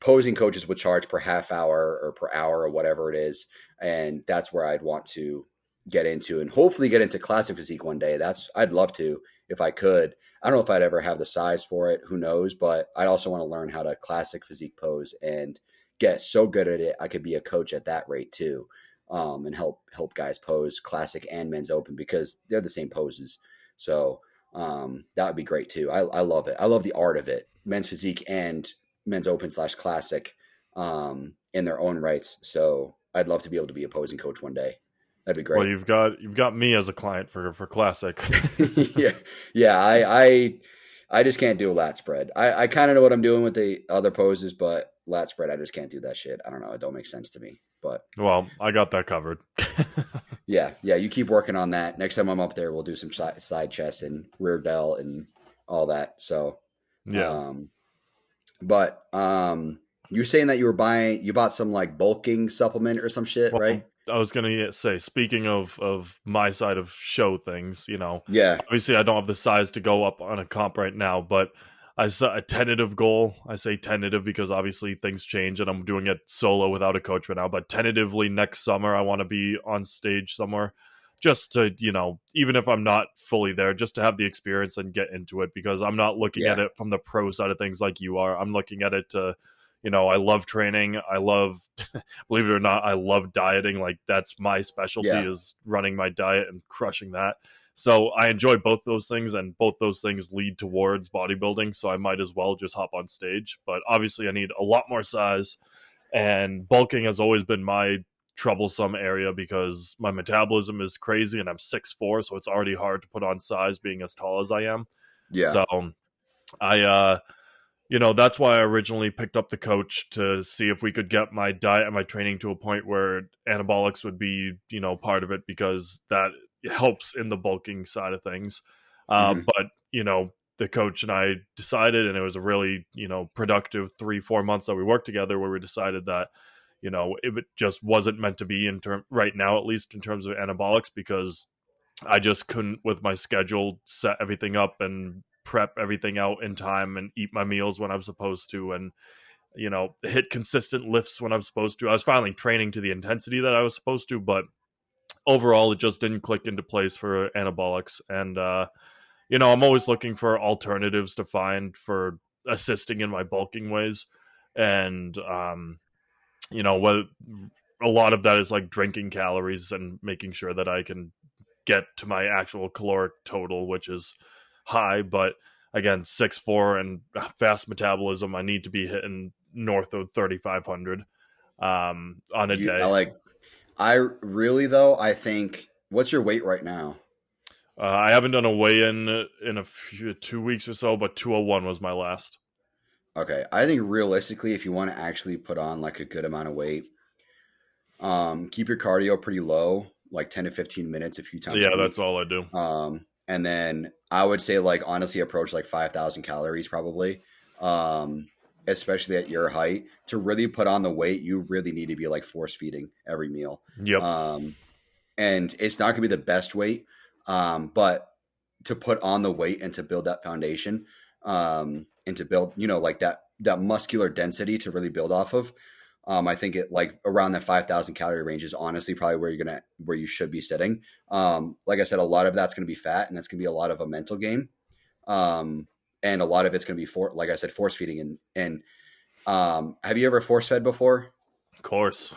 posing coaches would charge per half hour or per hour or whatever it is, and that's where I'd want to get into, and hopefully get into classic physique one day. I'd love to if I could. I don't know if I'd ever have the size for it. Who knows? But I also want to learn how to classic physique pose and get so good at it I could be a coach at that rate too, and help guys pose classic and men's open because they're the same poses. So that would be great too. I love it. I love the art of it, men's physique and men's open / classic, in their own rights. So I'd love to be able to be a posing coach one day. That'd be Well, great. you've got me as a client for classic. Yeah, yeah. I just can't do a lat spread. I kind of know what I'm doing with the other poses, but lat spread, I just can't do that shit. I don't know. It don't make sense to me. But Well, I got that covered. yeah, yeah. You keep working on that. Next time I'm up there, we'll do some side chest and rear delt and all that. So, Yeah. um, but you're saying that you bought some like bulking supplement or some shit, right? Well, I was gonna say, speaking of my side of show things, Yeah, obviously I don't have the size to go up on a comp right now, but I set a tentative goal. I say tentative because obviously things change, and I'm doing it solo without a coach right now. But tentatively, next summer I want to be on stage somewhere, just to even if I'm not fully there, just to have the experience and get into it. Because I'm not looking at yeah, it from the pro side of things like you are. I'm looking at it to I love training. I love, believe it or not, I love dieting. Like that's my specialty yeah, is running my diet and crushing that. So I enjoy both those things, and both those things lead towards bodybuilding. So I might as well just hop on stage. But obviously, I need a lot more size, and bulking has always been my troublesome area because my metabolism is crazy, and I'm 6'4", so it's already hard to put on size being as tall as I am. yeah, So I that's why I originally picked up the coach to see if we could get my diet and my training to a point where anabolics would be, part of it because that helps in the bulking side of things. hmm But, the coach and I decided, and it was a really, productive 3-4 months that we worked together where we decided that, it just wasn't meant to be right now, at least in terms of anabolics, because I just couldn't, with my schedule, set everything up and prep everything out in time and eat my meals when I'm supposed to, and hit consistent lifts when I'm supposed to. I was finally training to the intensity that I was supposed to, but overall it just didn't click into place for anabolics. And I'm always looking for alternatives to find for assisting in my bulking ways. And what a lot of that is like drinking calories and making sure that I can get to my actual caloric total, which is high. But again, 6'4" and fast metabolism, I need to be hitting north of 3,500 on a I day. like. I really though. I think. What's your weight right now? I haven't done a weigh in a few 2 weeks or so, but 201 was my last. Okay, I think realistically, if you want to actually put on like a good amount of weight, keep your cardio pretty low, like 10 to 15 minutes a few times a Yeah, that's week. all I do. And then I would say like honestly approach like 5,000 calories probably. Um, Especially at your height to really put on the weight, you really need to be like force feeding every meal. Yep. Um, and it's not going to be the best weight, but to put on the weight and to build that foundation, and to build like that muscular density to really build off of. I think it like around the 5,000 calorie range is honestly probably where you should be sitting. Like I said, a lot of that's going to be fat, and that's going to be a lot of a mental game, um, and a lot of it's going to be like I said, force feeding. And have you ever force fed before? Of course.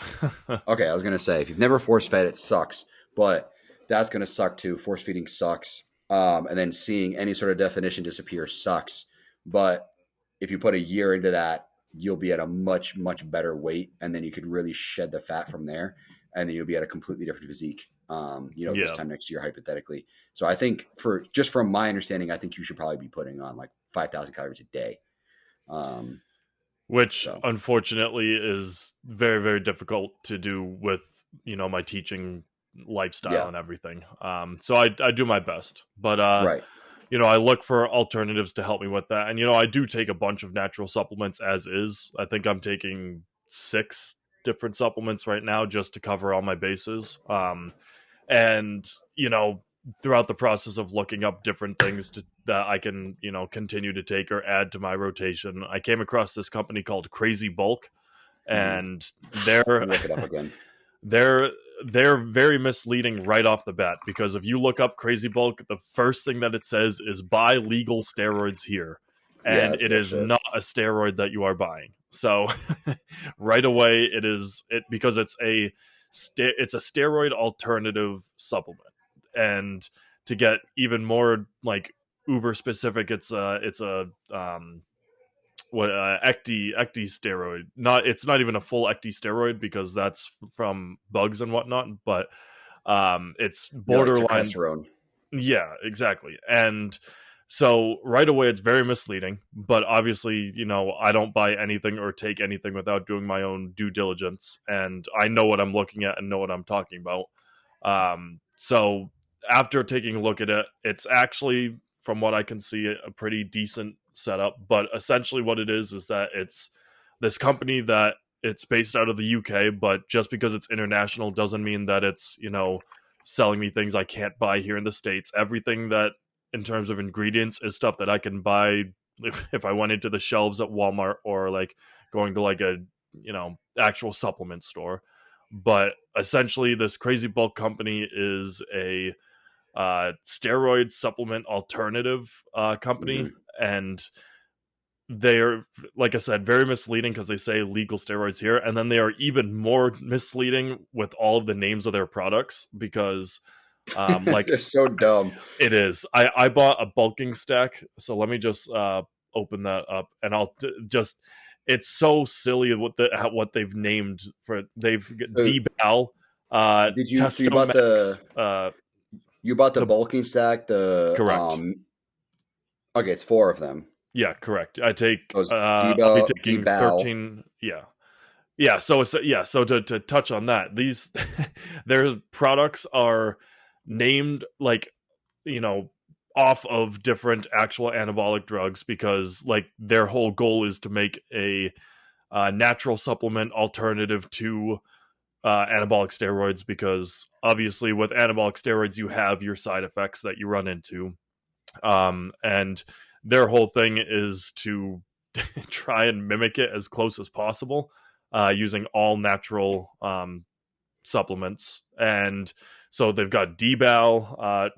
Okay, I was gonna say if you've never force fed, it sucks, but that's gonna suck too. Force feeding sucks, and then seeing any sort of definition disappear sucks. But if you put a year into that, you'll be at a much better weight, and then you could really shed the fat from there, and then you'll be at a completely different physique. This Yeah. time next year, hypothetically. So I think from my understanding, I think you should probably be putting on like 5,000 calories a day. Um, Which so unfortunately is very, very difficult to do with my teaching lifestyle Yeah. and everything. So I do my best, but Right. I look for alternatives to help me with that. And I do take a bunch of natural supplements as is. I think I'm taking 6 different supplements right now just to cover all my bases. And throughout the process of looking up different things that I can continue to take or add to my rotation, I came across this company called Crazy Bulk, Hmm. and they're Let me look it up again. they're they're very misleading right off the bat, because if you look up Crazy Bulk, the first thing that it says is buy legal steroids here, Yeah, and that's it is bullshit. not a steroid that you are buying. So right away because it's a steroid alternative supplement. And to get even more like uber specific, it's a what ecti steroid. It's not even a full ecti steroid, because that's from bugs and whatnot, but it's Yeah, like borderline. testosterone. Yeah, exactly. And so right away it's very misleading, but obviously, I don't buy anything or take anything without doing my own due diligence, and I know what I'm looking at and know what I'm talking about. So after taking a look at it, it's actually, from what I can see, a pretty decent setup. But essentially what it is that it's this company that it's based out of the UK, but just because it's international doesn't mean that it's, selling me things I can't buy here in the States. Everything that, in terms of ingredients, is stuff that I can buy if I went into the shelves at Walmart, or like going to like a, actual supplement store. But essentially, this Crazy Bulk company is a steroid supplement alternative company. Hmm. And they're, like I said, very misleading because they say legal steroids here, and then they are even more misleading with all of the names of their products, because like They're so dumb. it is. I bought a bulking stack, so let me just open that up, and just it's so silly what they've named for it. They've So D-Bal, did you? So Testomax, you bought the the bulking stack. The correct. okay, it's 4 of them. Yeah, correct. Those I'll be taking debow. 13. Yeah. Yeah, so to touch on that, these their products are named like, you know, off of different actual anabolic drugs, because like their whole goal is to make a natural supplement alternative to anabolic steroids, because obviously with anabolic steroids you have your side effects that you run into. And their whole thing is to try and mimic it as close as possible, using all natural supplements. And so they've got D-Bal,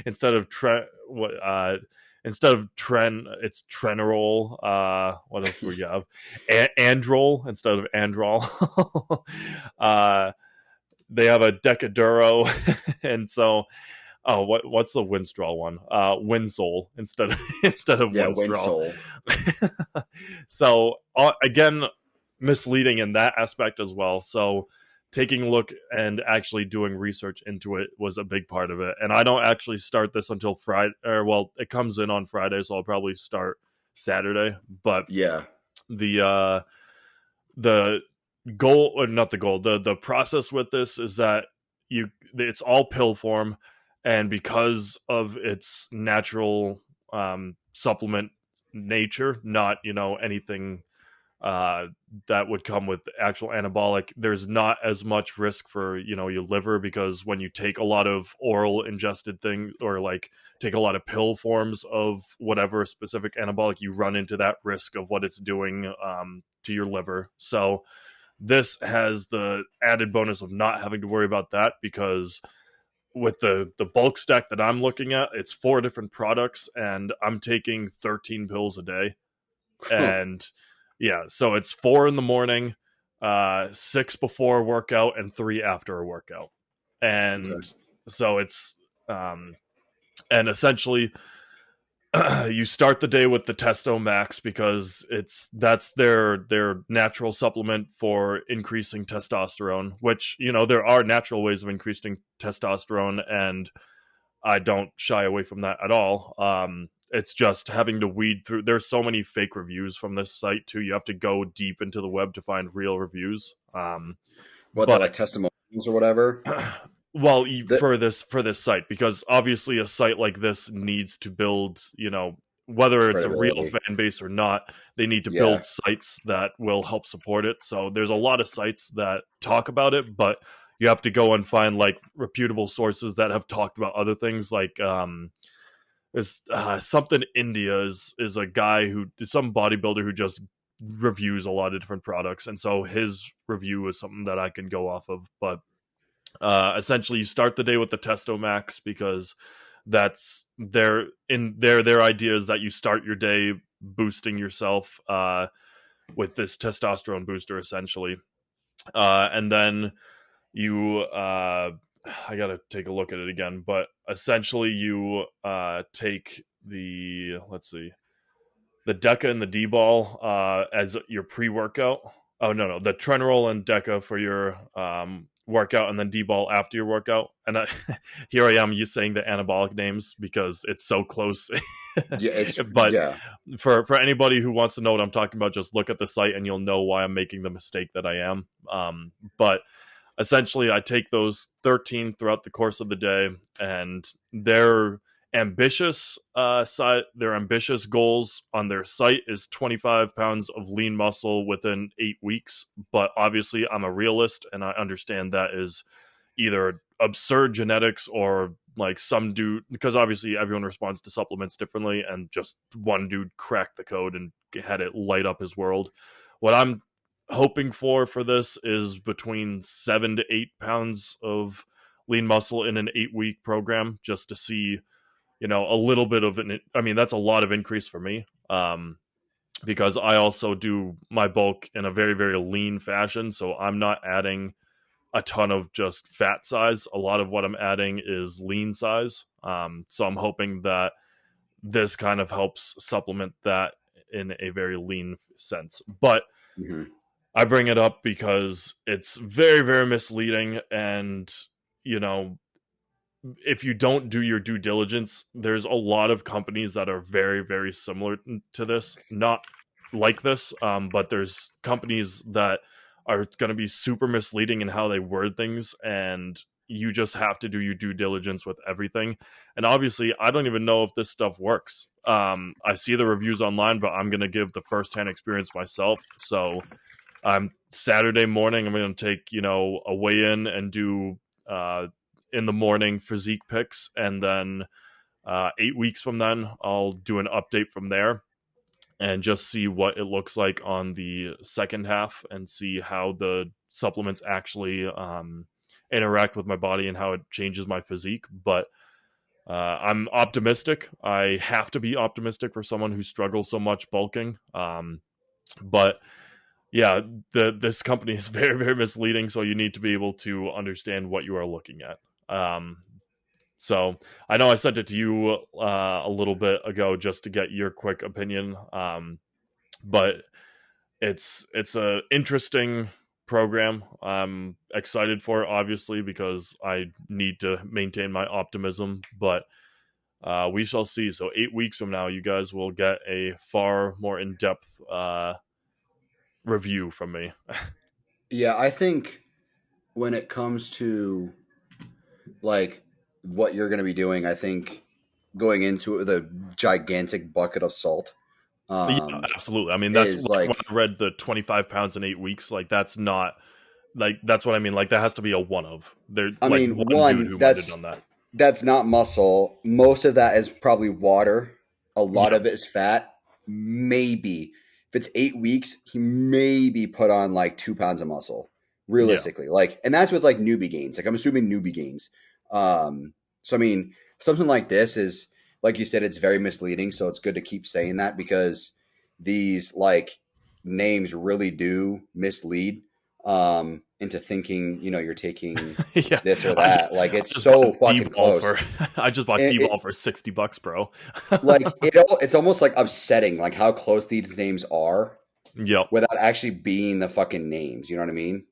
instead of Tren, it's Trenorol. What else do we have? Androl instead of Androl. They have a Decaduro, and so, oh, what's the Winstrol one? Winsol instead of instead of Yeah, Winstrol. Winsole. So again, misleading in that aspect as well. So taking a look and actually doing research into it was a big part of it. And I don't actually start this until Friday, or well, it comes in on Friday, so I'll probably start Saturday. But Yeah. the the goal, or not the goal, the process with this is that it's all pill form, and because of its natural supplement nature, not anything that would come with actual anabolic, there's not as much risk for your liver, because when you take a lot of oral ingested things, or like take a lot of pill forms of whatever specific anabolic, you run into that risk of what it's doing to your liver. So this has the added bonus of not having to worry about that, because with the bulk stack that I'm looking at, it's 4 different products, and I'm taking 13 pills a day. And yeah, so it's 4 in the morning, 6 before a workout, and 3 after a workout. Okay. And so it's and essentially you start the day with the Testo Max, because that's their natural supplement for increasing testosterone, which there are natural ways of increasing testosterone, and I don't shy away from that at all. It's just having to weed through. There's so many fake reviews from this site too. You have to go deep into the web to find real reviews. What, they're But like testimonials or whatever? Well, The for this site, because obviously a site like this needs to build, whether it's a real credibility. fan base or not, they need to Yeah. build sites that will help support it. So there's a lot of sites that talk about it, but you have to go and find like reputable sources that have talked about other things. Like there's something India is a guy who some bodybuilder who just reviews a lot of different products, and so his review is something that I can go off of. But essentially, you start the day with the Testo Max because that's their idea is that you start your day boosting yourself with this testosterone booster, essentially, and then you. I gotta take a look at it again, but essentially, you take the let's see, the Deca and the D ball as your pre workout. Oh no, the Trenorol and Deca for your workout, and then D ball after your workout. And here I am, you saying the anabolic names because it's so close. Yeah, it's But yeah. for anybody who wants to know what I'm talking about, just look at the site and you'll know why I'm making the mistake that I am. But essentially, I take those 13 throughout the course of the day, and they're ambitious their ambitious goals on their site is 25 pounds of lean muscle within 8 weeks, but obviously I'm a realist and I understand that is either absurd genetics or like some dude, because obviously everyone responds to supplements differently, and just one dude cracked the code and had it light up his world. What I'm hoping for this is between 7 to 8 pounds of lean muscle in an 8 week program, just to see a little bit of an, I mean, that's a lot of increase for me. Because I also do my bulk in a very, very lean fashion. So I'm not adding a ton of just fat size. A lot of what I'm adding is lean size. So I'm hoping that this kind of helps supplement that in a very lean sense. But Hmm. I bring it up because it's very, very misleading. And, you know, if you don't do your due diligence, there's a lot of companies that are very, very similar to this. Not like this, but there's companies that are going to be super misleading in how they word things, and you just have to do your due diligence with everything. And obviously, I don't even know if this stuff works. I see the reviews online, but I'm going to give the firsthand experience myself. So Saturday morning, I'm going to take a weigh in and do in the morning physique picks, and then 8 weeks from then, I'll do an update from there and just see what it looks like on the second half and see how the supplements actually interact with my body and how it changes my physique. But I'm optimistic. I have to be optimistic for someone who struggles so much bulking. But yeah, this company is very, very misleading. So you need to be able to understand what you are looking at. So I know I sent it to you a little bit ago just to get your quick opinion. But it's a interesting program. I'm excited for it, obviously, because I need to maintain my optimism. But we shall see. So 8 weeks from now, you guys will get a far more in depth review from me. Yeah, I think when it comes to like what you're going to be doing, I think going into it with a gigantic bucket of salt Yeah, um, absolutely. I mean, that's is like when like, I read the 25 pounds in 8 weeks. Like that's not like that's what I mean. Like that has to be a one of there, I like mean, one dude one, who might have done that. that's not muscle. Most of that is probably water. A lot Yep. of it is fat. Maybe if it's 8 weeks, he maybe put on like 2 pounds of muscle. Yeah. Realistically, like, and that's with like newbie gains. Like, I'm assuming newbie gains. So I mean, something like this is like you said, it's very misleading. So it's good to keep saying that because these like names really do mislead into thinking you're taking Yeah. this or I just that. Like, I it's just bought so D fucking ball close. for I just bought D ball It for $60, bro. like it's almost like upsetting, like how close these names are Yep. without actually being the fucking names. You know what I mean?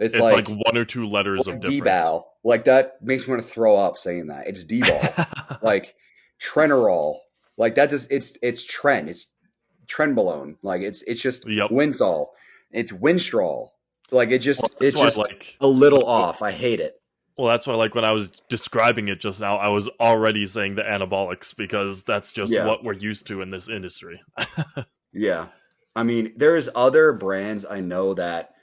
It's It's like like one or two letters of difference. D-ball. Like that makes me want to throw up saying that. It's D-ball. Like Trenorol. Like that just it's Tren. It's Trenbolone. Like it's just Yep. Winsol. It's Winstrol. Like Well, it's that's why just a little off. I hate it. Well, that's why, like, when I was describing it just now, I was already saying the anabolics because that's just Yeah, what we're used to in this industry. yeah. I mean, there's other brands I know that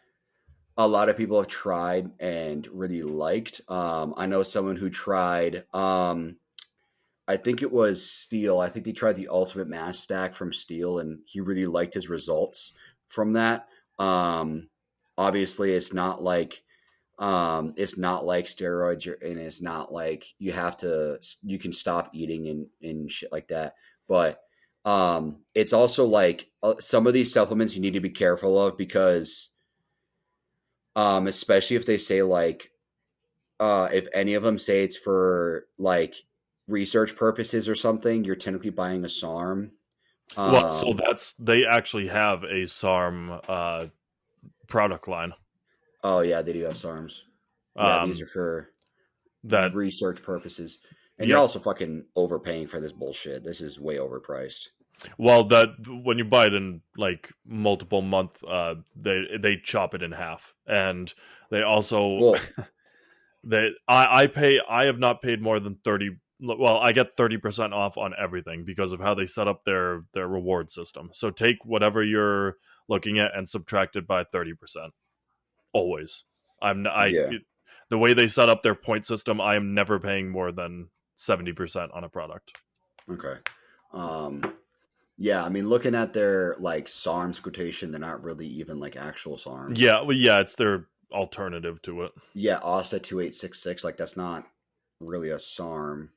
a lot of people have tried and really liked. I know someone who tried. I think it was Steel. I think they tried the Ultimate Mass Stack from Steel, and he really liked his results from that. Um, Obviously, it's not like steroids, and it's not like you can stop eating and shit like that. But it's also like some of these supplements you need to be careful of because especially if they say like if any of them say it's for like research purposes or something, you're technically buying a SARM. Well, so Um, they actually have a SARM product line. oh yeah, they do have SARMs. Yeah, these Um, are for that research purposes. And you're Yep. also fucking overpaying for this bullshit. This is way overpriced. Well, that when you buy it in like multiple month, they chop it in half, and they also Well, I have not paid more than 30. Well, I get 30% off on everything because of how they set up their reward system. So take whatever you're looking at and subtract it by 30%. Always. I'm I yeah, it, the way they set up their point system, I am never paying more than 70% on a product. okay. Um, yeah, I mean, looking at their like SARMs quotation, they're not really even like actual SARMs. Yeah, well, yeah, it's their alternative to it. Yeah, OSTA 2866, like that's not really a SARM.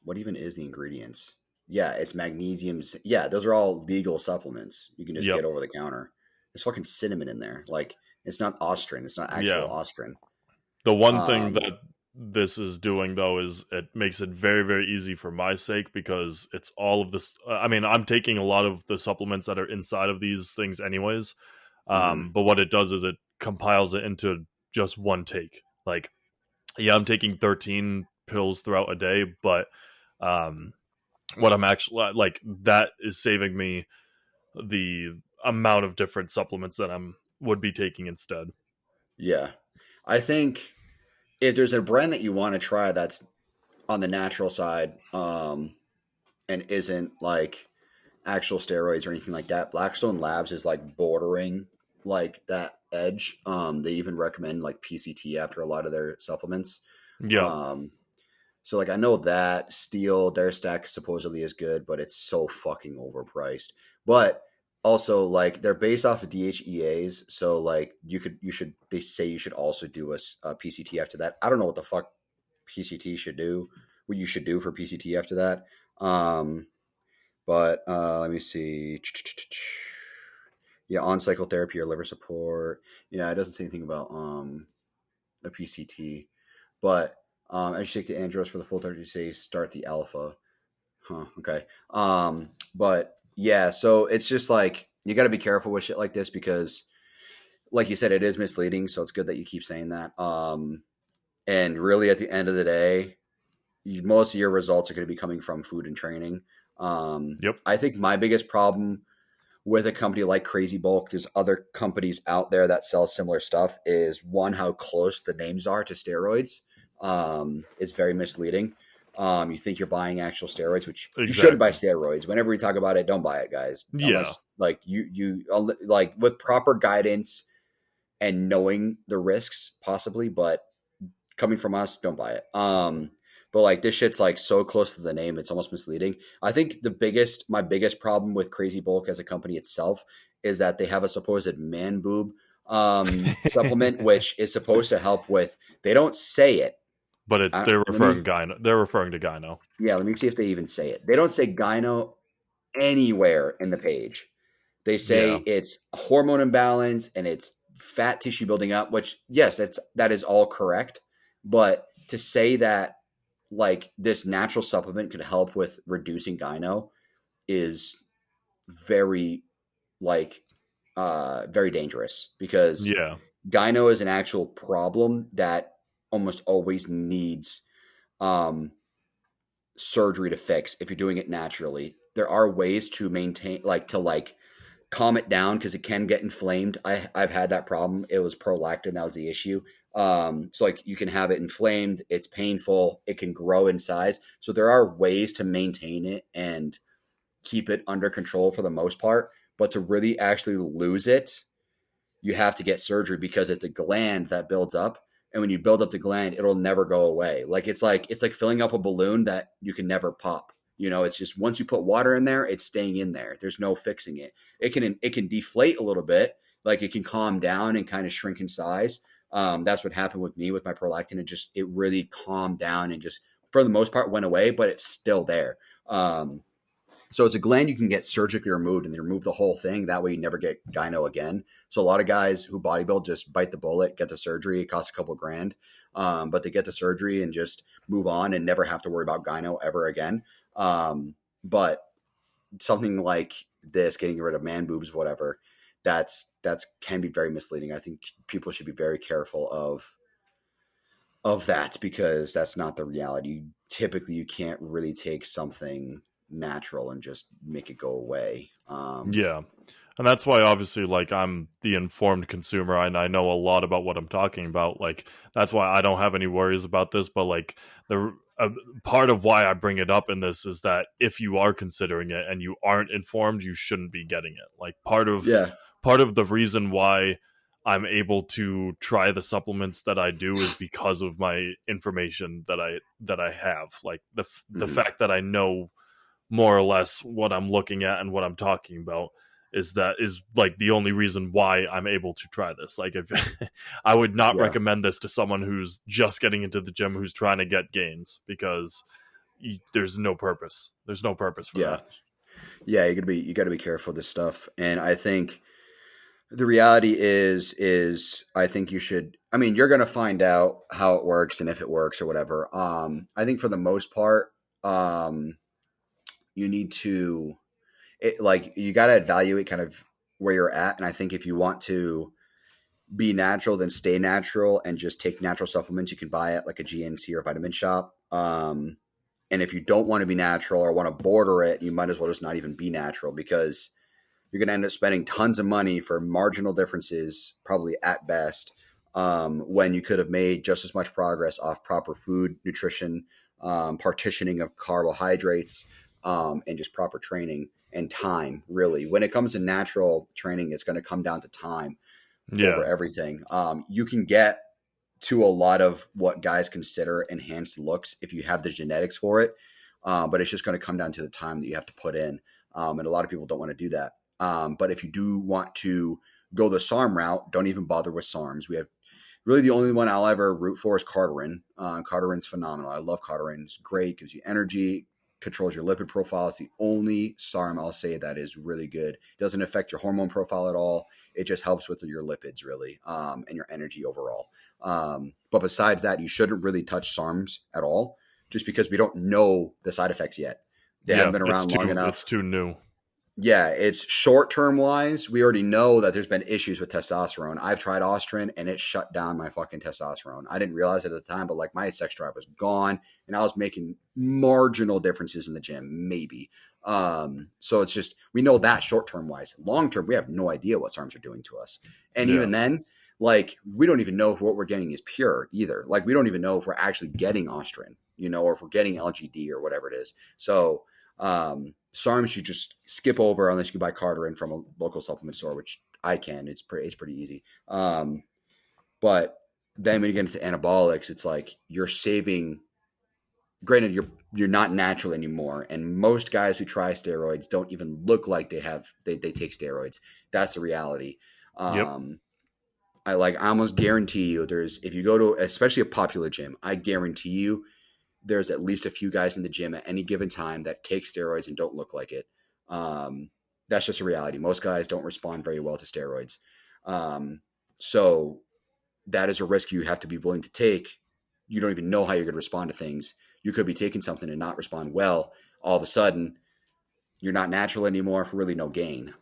What even is the ingredients? Yeah, it's magnesium. Yeah, those are all legal supplements. You can just Yep. get over the counter. There's fucking cinnamon in there. Like it's not Ostrin. It's not actual Yeah. Ostrin. The one thing Um, that this is doing though is it makes it very very easy for my sake because it's all of this. I mean, I'm taking a lot of the supplements that are inside of these things anyways. mhm. But what it does is it compiles it into just one take. Like, yeah, I'm taking 13 pills throughout a day, but um, what I'm actually like that is saving me the amount of different supplements that I'm would be taking instead. Yeah, I think if there's a brand that you want to try that's on the natural side, and isn't like actual steroids or anything like that. Blackstone Labs is like bordering like that edge. They even recommend like PCT after a lot of their supplements. Yep. Um, so like I know that Steel, their stack supposedly is good, but it's so fucking overpriced. But also like they're based off of DHEAs, so like they say you should also do a PCT after that. I don't know what the fuck PCT should do, what you should do for PCT after that. Um, but let me see. Yeah, on cycle therapy or liver support. Yeah, it doesn't say anything about a PCT. But as you take the Andros for the full 30 days, start the alpha. Huh. Okay. But yeah, so it's just like you got to be careful with shit like this because, like you said, it is misleading. So it's good that you keep saying that. And really, at the end of the day, most of your results are going to be coming from food and training. Yep. I think my biggest problem with a company like Crazy Bulk, there's other companies out there that sell similar stuff, is one, how close the names are to steroids. It's very misleading. You think you're buying actual steroids, which you shouldn't buy Exactly. steroids. Whenever we talk about it, don't buy it, guys, Yeah. unless like like with proper guidance and knowing the risks possibly, but coming from us, don't buy it. But like this shit's like so close to the name, it's almost misleading. I think my biggest problem with Crazy Bulk as a company itself is that they have a supposed man boob supplement, which is supposed to help with. They don't say it. But it's Let me, they're referring to gyno. yeah, let me see if they even say it. They don't say gyno anywhere in the page. They say Yeah. it's hormone imbalance and it's fat tissue building up, which yes, that is all correct. But to say that like this natural supplement could help with reducing gyno is very like very dangerous because Yeah. gyno is an actual problem that almost always needs um, surgery to fix if you're doing it naturally. There are ways to maintain like calm it down because it can get inflamed. I've had that problem. It was prolactin that was the issue. So like you can have it inflamed, it's painful, it can grow in size. So there are ways to maintain it and keep it under control for the most part. But to really actually lose it, you have to get surgery because it's a gland that builds up. And when you build up the gland, it'll never go away. Like filling up a balloon that you can never pop. You know, it's just once you put water in there, it's staying in there. There's no fixing it. It can deflate a little bit, like it can calm down and kind of shrink in size. That's what happened with me with my prolactin. It really calmed down and just for the most part went away, but it's still there. So it's a gland you can get surgically removed and they remove the whole thing. That way you never get gyno again. So a lot of guys who bodybuild just bite the bullet, get the surgery. It costs a couple grand, but they get the surgery and just move on and never have to worry about gyno ever again. But something like this, getting rid of man boobs, whatever, that's can be very misleading. I think people should be very careful of that because that's not the reality. Typically, you can't really take something natural and just make it go away. Yeah. And that's why obviously like I'm the informed consumer and I know a lot about what I'm talking about. Like that's why I don't have any worries about this, but like the part of why I bring it up in this is that if you are considering it and you aren't informed, you shouldn't be getting it. Like Yeah. part of the reason why I'm able to try the supplements that I do is because of my information that I have. Like the Hmm. fact that I know more or less what I'm looking at and what I'm talking about is like the only reason why I'm able to try this. Like if I would not Yeah. recommend this to someone who's just getting into the gym who's trying to get gains because there's no purpose. There's no purpose for Yeah. that. Yeah. You gotta be careful with this stuff. And I think the reality is I think you should, I mean, you're gonna find out how it works and if it works or whatever. I think for the most part, you need to like you got to evaluate kind of where you're at. And I think if you want to be natural, then stay natural and just take natural supplements you can buy at like a GNC or vitamin shop. And if you don't want to be natural or want to border it, you might as well just not even be natural because you're going to end up spending tons of money for marginal differences, probably at best, when you could have made just as much progress off proper food, nutrition, partitioning of carbohydrates, and just proper training and time. Really, when it comes to natural training, it's going to come down to time over Yeah. everything. You can get to a lot of what guys consider enhanced looks if you have the genetics for it, but it's just going to come down to the time that you have to put in. And a lot of people don't want to do that. But if you do want to go the SARM route, don't even bother with SARMs. We have really the only one I'll ever root for is Carterin. Carterin's phenomenal. I love Carterin. It's great, gives you energy, controls your lipid profile. It's the only SARM I'll say that is really good. It doesn't affect your hormone profile at all. It just helps with your lipids really, and your energy overall. But besides that, you shouldn't really touch SARMs at all, just because we don't know the side effects yet. They Yeah. haven't been around long It's enough. too new. Yeah, it's short term wise. We already know that there's been issues with testosterone. I've tried Ostrin and it shut down my fucking testosterone. I didn't realize it at the time, but like my sex drive was gone and I was making marginal differences in the gym, maybe. So it's just, we know that short term wise. Long term, we have no idea what SARMs are doing to us. And Yeah. even then, like, we don't even know if what we're getting is pure either. Like, we don't even know if we're actually getting Ostrin, or if we're getting LGD or whatever it is. So, SARMs you just skip over unless you can buy Carterin from a local supplement store, which I can. It's pretty easy. But then when you get into anabolics, it's like you're saving. Granted, you're not natural anymore, and most guys who try steroids don't even look like they take steroids. That's the reality. Yep. I almost guarantee you if you go to especially a popular gym, I guarantee you there's at least a few guys in the gym at any given time that take steroids and don't look like it. Um, that's just a reality. Most guys don't respond very well to steroids. Um, so that is a risk you have to be willing to take. You don't even know how you're going to respond to things. You could be taking something and not respond well. All of a sudden, you're not natural anymore for really no gain.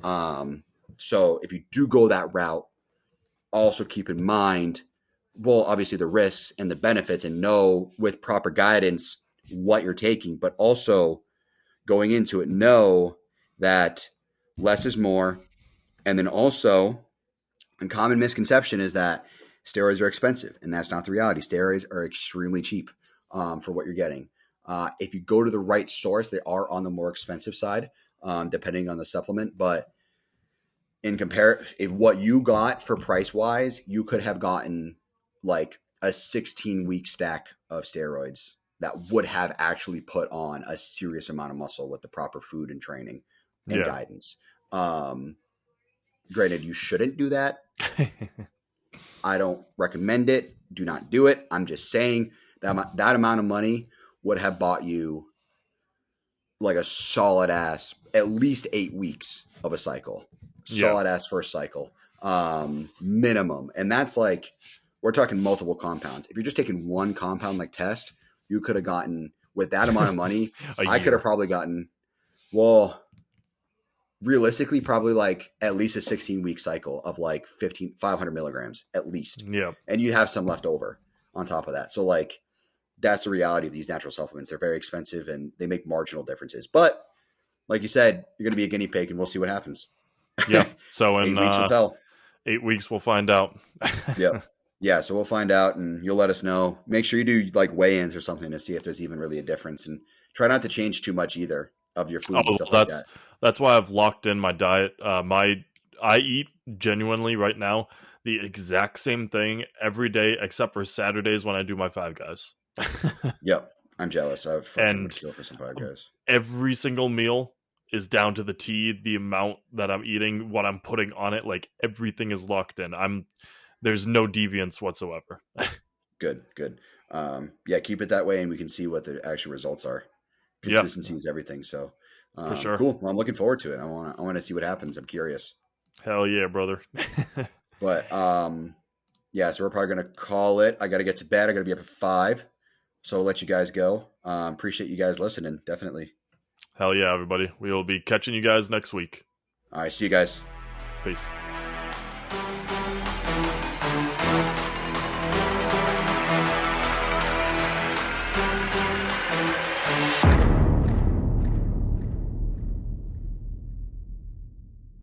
So if you do go that route, also keep in mind, well, obviously the risks and the benefits and know with proper guidance what you're taking, but also going into it, know that less is more. And then also, a common misconception is that Steroids are expensive, and that's not the reality. Steroids are extremely cheap for what you're getting. If you go to the right source, they are on the more expensive side, depending on the supplement. But if what you got for price wise, you could have gotten like a 16-week stack of steroids that would have actually put on a serious amount of muscle with the proper food and training and Yeah. guidance. Granted, you shouldn't do that. I don't recommend it. Do not do it. I'm just saying that amount of money would have bought you like a solid ass, at least 8 weeks of a cycle. Solid ass first cycle, minimum. And that's like, we're talking multiple compounds. If you're just taking one compound like test, you could have gotten, with that amount of money, I could have probably gotten, well, realistically, probably like at least a 16-week cycle of like 500 milligrams at least. Yeah. And you'd have some left over on top of that. So like, that's the reality of these natural supplements. They're very expensive and they make marginal differences. But like you said, you're going to be a guinea pig and we'll see what happens. Yeah. So in 8 weeks will tell. 8 weeks, we'll find out. Yep. Yeah. So we'll find out and you'll let us know. Make sure you do like weigh-ins or something to see if there's even really a difference, and try not to change too much either of your food and stuff like that. That's why I've locked in my diet. I eat genuinely right now the exact same thing every day except for Saturdays when I do my Five Guys. Yep. I'm jealous. I've fucking skill for some Five Guys. Every single meal is down to the T, the amount that I'm eating, what I'm putting on it, like everything is locked in. There's no deviance whatsoever. Good. Yeah, keep it that way and we can see what the actual results are. Consistency is everything. So for sure. Cool. Well, I'm looking forward to it. I want to see what happens. I'm curious. Hell yeah, brother. But yeah, so we're probably gonna call it. I gotta get to bed. I gotta be up at 5. So I'll let you guys go. Appreciate you guys listening. Definitely. Hell yeah, everybody. We will be catching you guys next week. All right. See you guys. Peace.